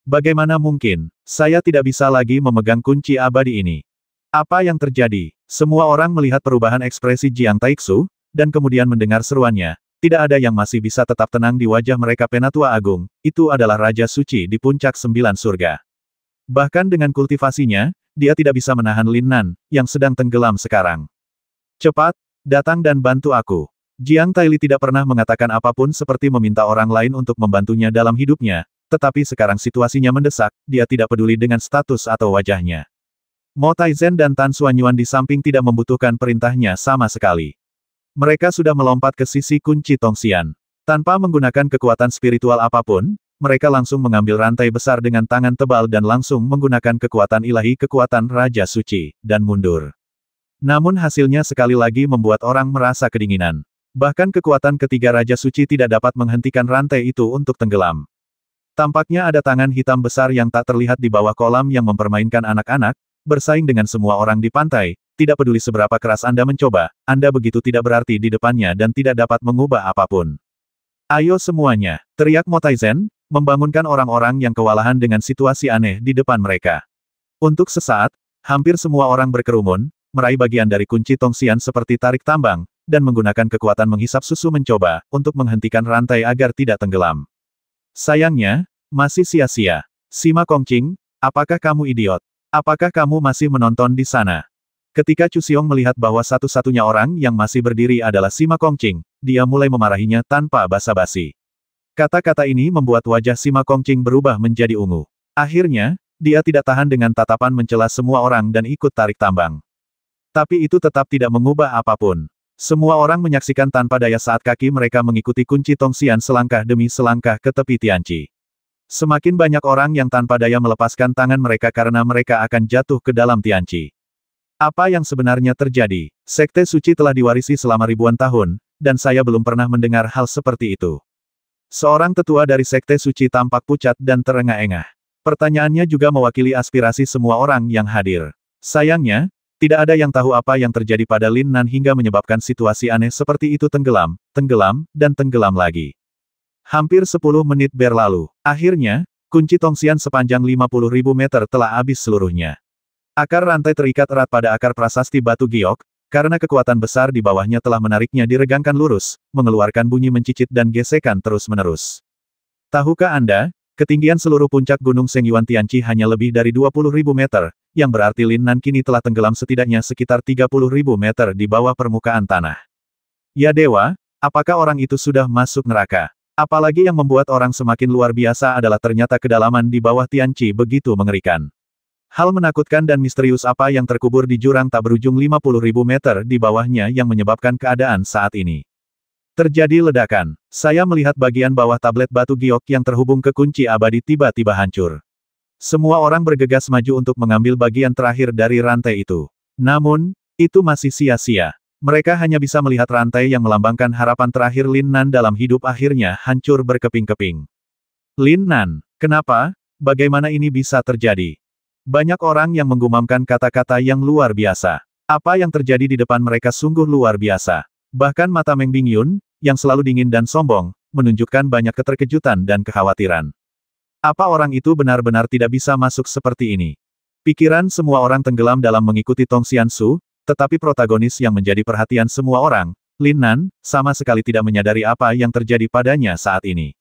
Bagaimana mungkin? Saya tidak bisa lagi memegang kunci abadi ini. Apa yang terjadi? Semua orang melihat perubahan ekspresi Jiang Taixu, dan kemudian mendengar seruannya. Tidak ada yang masih bisa tetap tenang di wajah mereka. Penatua Agung, itu adalah Raja Suci di puncak 9 surga. Bahkan dengan kultivasinya, dia tidak bisa menahan Lin Nan, yang sedang tenggelam sekarang. Cepat, datang dan bantu aku. Jiang Taili tidak pernah mengatakan apapun seperti meminta orang lain untuk membantunya dalam hidupnya, tetapi sekarang situasinya mendesak, dia tidak peduli dengan status atau wajahnya. Mo Taizen dan Tan Xuanyuan di samping tidak membutuhkan perintahnya sama sekali. Mereka sudah melompat ke sisi kunci Tongxian. Tanpa menggunakan kekuatan spiritual apapun, mereka langsung mengambil rantai besar dengan tangan tebal dan langsung menggunakan kekuatan ilahi kekuatan Raja Suci, dan mundur. Namun hasilnya sekali lagi membuat orang merasa kedinginan. Bahkan kekuatan ketiga Raja Suci tidak dapat menghentikan rantai itu untuk tenggelam. Tampaknya ada tangan hitam besar yang tak terlihat di bawah kolam yang mempermainkan anak-anak, bersaing dengan semua orang di pantai. Tidak peduli seberapa keras Anda mencoba, Anda begitu tidak berarti di depannya dan tidak dapat mengubah apapun. Ayo semuanya, teriak Mo Taizen, membangunkan orang-orang yang kewalahan dengan situasi aneh di depan mereka. Untuk sesaat, hampir semua orang berkerumun, meraih bagian dari kunci Tongxian seperti tarik tambang, dan menggunakan kekuatan menghisap susu mencoba, untuk menghentikan rantai agar tidak tenggelam. Sayangnya, masih sia-sia. Sima Kongqing, apakah kamu idiot? Apakah kamu masih menonton di sana? Ketika Chu Xiong melihat bahwa satu-satunya orang yang masih berdiri adalah Sima Kongqing, dia mulai memarahinya tanpa basa-basi. Kata-kata ini membuat wajah Sima Kongqing berubah menjadi ungu. Akhirnya, dia tidak tahan dengan tatapan mencela semua orang dan ikut tarik tambang. Tapi itu tetap tidak mengubah apapun. Semua orang menyaksikan tanpa daya saat kaki mereka mengikuti kunci Tongxian selangkah demi selangkah ke tepi Tianqi. Semakin banyak orang yang tanpa daya melepaskan tangan mereka karena mereka akan jatuh ke dalam Tianqi. Apa yang sebenarnya terjadi? Sekte suci telah diwarisi selama ribuan tahun, dan saya belum pernah mendengar hal seperti itu. Seorang tetua dari sekte suci tampak pucat dan terengah-engah. Pertanyaannya juga mewakili aspirasi semua orang yang hadir. Sayangnya, tidak ada yang tahu apa yang terjadi pada Lin Nan hingga menyebabkan situasi aneh seperti itu tenggelam, dan tenggelam lagi. Hampir 10 menit berlalu. Akhirnya, kunci Tongxian sepanjang 50.000 meter telah habis seluruhnya. Akar rantai terikat erat pada akar prasasti batu giok, karena kekuatan besar di bawahnya telah menariknya diregangkan lurus, mengeluarkan bunyi mencicit dan gesekan terus-menerus. Tahukah Anda, ketinggian seluruh puncak Gunung Sengyuan Tianqi hanya lebih dari 20.000 meter, yang berarti Lin Nan kini telah tenggelam setidaknya sekitar 30.000 meter di bawah permukaan tanah. Ya dewa, apakah orang itu sudah masuk neraka? Apalagi yang membuat orang semakin luar biasa adalah ternyata kedalaman di bawah Tianqi begitu mengerikan. Hal menakutkan dan misterius apa yang terkubur di jurang tak berujung 50.000 meter di bawahnya yang menyebabkan keadaan saat ini. Terjadi ledakan. Saya melihat bagian bawah tablet batu giok yang terhubung ke kunci abadi tiba-tiba hancur. Semua orang bergegas maju untuk mengambil bagian terakhir dari rantai itu. Namun, itu masih sia-sia. Mereka hanya bisa melihat rantai yang melambangkan harapan terakhir Lin Nan dalam hidup akhirnya hancur berkeping-keping. Lin Nan, kenapa? Bagaimana ini bisa terjadi? Banyak orang yang menggumamkan kata-kata yang luar biasa. Apa yang terjadi di depan mereka sungguh luar biasa. Bahkan mata Meng Bingyun, yang selalu dingin dan sombong, menunjukkan banyak keterkejutan dan kekhawatiran. Apa orang itu benar-benar tidak bisa masuk seperti ini? Pikiran semua orang tenggelam dalam mengikuti Tong Xiansu, tetapi protagonis yang menjadi perhatian semua orang, Lin Nan, sama sekali tidak menyadari apa yang terjadi padanya saat ini.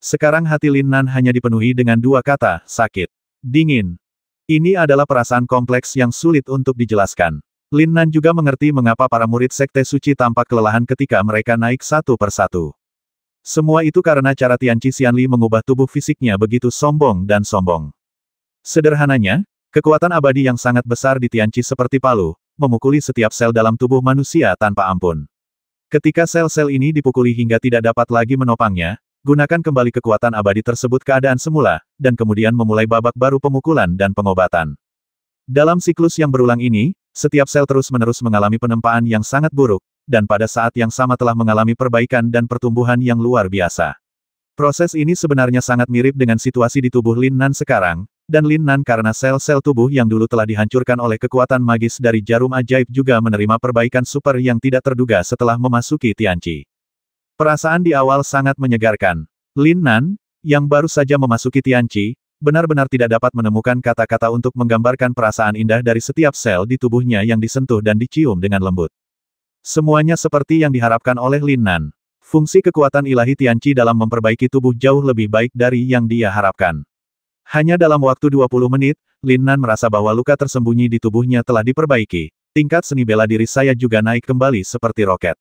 Sekarang hati Lin Nan hanya dipenuhi dengan dua kata, sakit. Dingin. Ini adalah perasaan kompleks yang sulit untuk dijelaskan. Lin Nan juga mengerti mengapa para murid Sekte Suci tampak kelelahan ketika mereka naik satu persatu. Semua itu karena cara Tianqi Xianli mengubah tubuh fisiknya begitu sombong dan sombong. Sederhananya, kekuatan abadi yang sangat besar di Tianqi seperti palu, memukuli setiap sel dalam tubuh manusia tanpa ampun. Ketika sel-sel ini dipukuli hingga tidak dapat lagi menopangnya, gunakan kembali kekuatan abadi tersebut keadaan semula, dan kemudian memulai babak baru pemukulan dan pengobatan. Dalam siklus yang berulang ini, setiap sel terus-menerus mengalami penempaan yang sangat buruk, dan pada saat yang sama telah mengalami perbaikan dan pertumbuhan yang luar biasa. Proses ini sebenarnya sangat mirip dengan situasi di tubuh Lin Nan sekarang, dan Lin Nan karena sel-sel tubuh yang dulu telah dihancurkan oleh kekuatan magis dari jarum ajaib juga menerima perbaikan super yang tidak terduga setelah memasuki Tianqi. Perasaan di awal sangat menyegarkan. Lin Nan, yang baru saja memasuki Tianqi, benar-benar tidak dapat menemukan kata-kata untuk menggambarkan perasaan indah dari setiap sel di tubuhnya yang disentuh dan dicium dengan lembut. Semuanya seperti yang diharapkan oleh Lin Nan. Fungsi kekuatan ilahi Tianqi dalam memperbaiki tubuh jauh lebih baik dari yang dia harapkan. Hanya dalam waktu 20 menit, Lin Nan merasa bahwa luka tersembunyi di tubuhnya telah diperbaiki. Tingkat seni bela diri saya juga naik kembali seperti roket.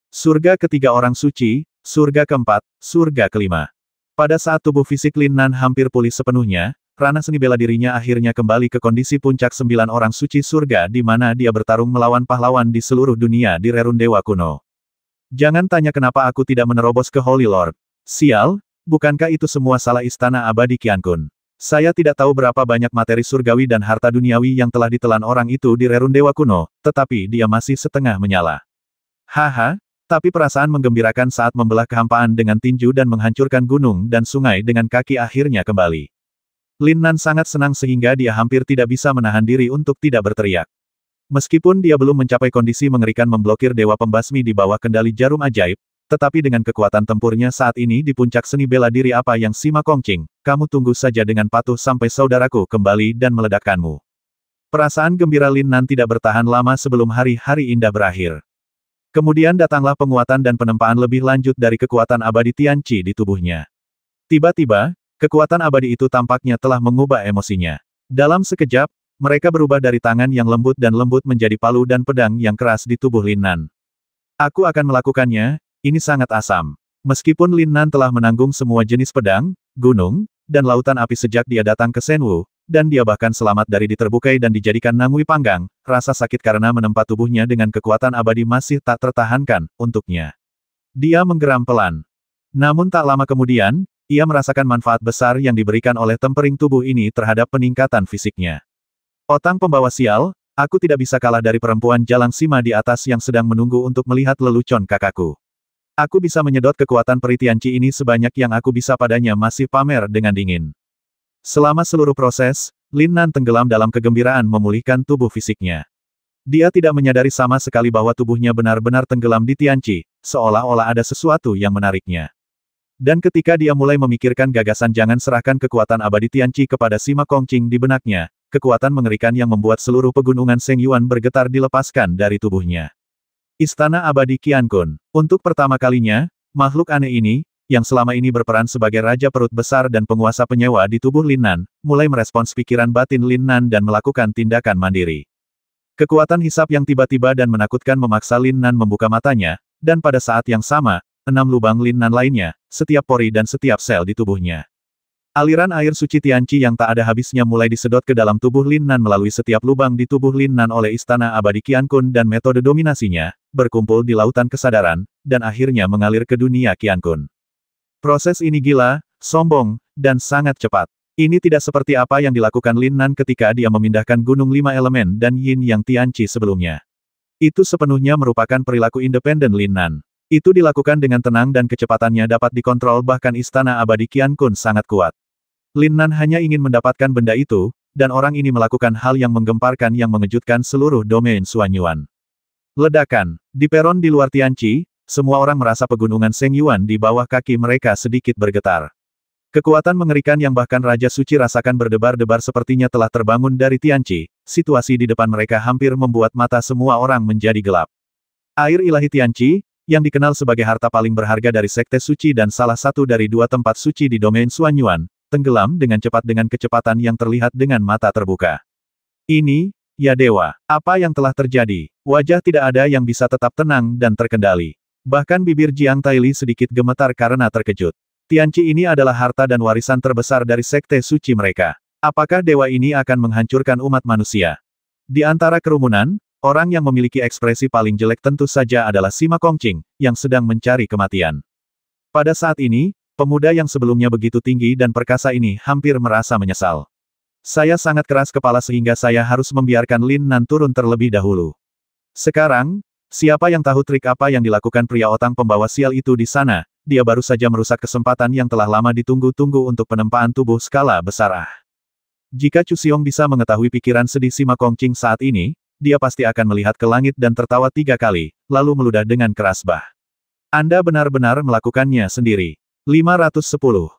Surga ketiga orang suci, surga keempat, surga kelima. Pada saat tubuh fisik Lin Nan hampir pulih sepenuhnya, ranah seni bela dirinya akhirnya kembali ke kondisi puncak 9 orang suci surga di mana dia bertarung melawan pahlawan di seluruh dunia di Rerun Dewa Kuno. Jangan tanya kenapa aku tidak menerobos ke Holy Lord. Sial, bukankah itu semua salah istana abadi Qian Kun? Saya tidak tahu berapa banyak materi surgawi dan harta duniawi yang telah ditelan orang itu di rerun dewa kuno, tetapi dia masih setengah menyala. Haha, tapi perasaan menggembirakan saat membelah kehampaan dengan tinju dan menghancurkan gunung dan sungai dengan kaki akhirnya kembali. Lin Nan sangat senang sehingga dia hampir tidak bisa menahan diri untuk tidak berteriak. Meskipun dia belum mencapai kondisi mengerikan memblokir dewa pembasmi di bawah kendali jarum ajaib, tetapi dengan kekuatan tempurnya saat ini di puncak seni bela diri apa yang Sima Kongqing, kamu tunggu saja dengan patuh sampai saudaraku kembali dan meledakkanmu. Perasaan gembira Lin Nan tidak bertahan lama sebelum hari-hari indah berakhir. Kemudian datanglah penguatan dan penempaan lebih lanjut dari kekuatan abadi Tianqi di tubuhnya. Tiba-tiba, kekuatan abadi itu tampaknya telah mengubah emosinya. Dalam sekejap, mereka berubah dari tangan yang lembut dan lembut menjadi palu dan pedang yang keras di tubuh Lin Nan. Aku akan melakukannya, ini sangat asam. Meskipun Lin Nan telah menanggung semua jenis pedang, gunung, dan lautan api sejak dia datang ke Shenwu, dan dia bahkan selamat dari diterbukai dan dijadikan nangui panggang, rasa sakit karena menempa tubuhnya dengan kekuatan abadi masih tak tertahankan, untuknya. Dia menggeram pelan. Namun tak lama kemudian, ia merasakan manfaat besar yang diberikan oleh tempering tubuh ini terhadap peningkatan fisiknya. Otang pembawa sial, aku tidak bisa kalah dari perempuan jalang Sima di atas yang sedang menunggu untuk melihat lelucon kakakku. Aku bisa menyedot kekuatan peri Tianqi ini sebanyak yang aku bisa padanya masih pamer dengan dingin. Selama seluruh proses, Lin Nan tenggelam dalam kegembiraan memulihkan tubuh fisiknya. Dia tidak menyadari sama sekali bahwa tubuhnya benar-benar tenggelam di Tianqi, seolah-olah ada sesuatu yang menariknya. Dan ketika dia mulai memikirkan gagasan jangan serahkan kekuatan abadi Tianqi kepada Sima Kongqing di benaknya, kekuatan mengerikan yang membuat seluruh pegunungan Seng Yuan bergetar dilepaskan dari tubuhnya. Istana Abadi Qian Kun. Untuk pertama kalinya, makhluk aneh ini, yang selama ini berperan sebagai raja perut besar dan penguasa penyewa di tubuh Lin Nan, mulai merespons pikiran batin Lin Nan dan melakukan tindakan mandiri. Kekuatan hisap yang tiba-tiba dan menakutkan memaksa Lin Nan membuka matanya, dan pada saat yang sama, 6 lubang Lin Nan lainnya, setiap pori dan setiap sel di tubuhnya. Aliran air suci Tianqi yang tak ada habisnya mulai disedot ke dalam tubuh Lin Nan melalui setiap lubang di tubuh Lin Nan oleh Istana Abadi Qian Kun dan metode dominasinya, berkumpul di lautan kesadaran, dan akhirnya mengalir ke dunia Qian Kun. Proses ini gila, sombong, dan sangat cepat. Ini tidak seperti apa yang dilakukan Lin Nan ketika dia memindahkan Gunung Lima Elemen dan Yin Yang Tianqi sebelumnya. Itu sepenuhnya merupakan perilaku independen Lin Nan. Itu dilakukan dengan tenang dan kecepatannya dapat dikontrol bahkan Istana Abadi Qian Kun sangat kuat. Lin Nan hanya ingin mendapatkan benda itu, dan orang ini melakukan hal yang menggemparkan yang mengejutkan seluruh domain Xuanyuan. Ledakan. Di peron di luar Tianqi, semua orang merasa pegunungan Seng Yuan di bawah kaki mereka sedikit bergetar. Kekuatan mengerikan yang bahkan Raja Suci rasakan berdebar-debar sepertinya telah terbangun dari Tianqi. Situasi di depan mereka hampir membuat mata semua orang menjadi gelap. Air ilahi Tianqi, yang dikenal sebagai harta paling berharga dari Sekte Suci dan salah satu dari 2 tempat suci di domain Xuanyuan, tenggelam dengan cepat dengan kecepatan yang terlihat dengan mata terbuka. Ini, ya dewa, apa yang telah terjadi? Wajah tidak ada yang bisa tetap tenang dan terkendali. Bahkan bibir Jiang Taili sedikit gemetar karena terkejut. Tianqi ini adalah harta dan warisan terbesar dari Sekte Suci mereka. Apakah dewa ini akan menghancurkan umat manusia? Di antara kerumunan, orang yang memiliki ekspresi paling jelek tentu saja adalah Sima Kongqing, yang sedang mencari kematian. Pada saat ini, pemuda yang sebelumnya begitu tinggi dan perkasa ini hampir merasa menyesal. Saya sangat keras kepala sehingga saya harus membiarkan Lin Nan turun terlebih dahulu. Sekarang, siapa yang tahu trik apa yang dilakukan pria otang pembawa sial itu di sana, dia baru saja merusak kesempatan yang telah lama ditunggu-tunggu untuk penempaan tubuh skala besar. Jika Chu Xiong bisa mengetahui pikiran sedih Sima Kongqing saat ini, dia pasti akan melihat ke langit dan tertawa 3 kali, lalu meludah dengan keras. Anda benar-benar melakukannya sendiri. 510.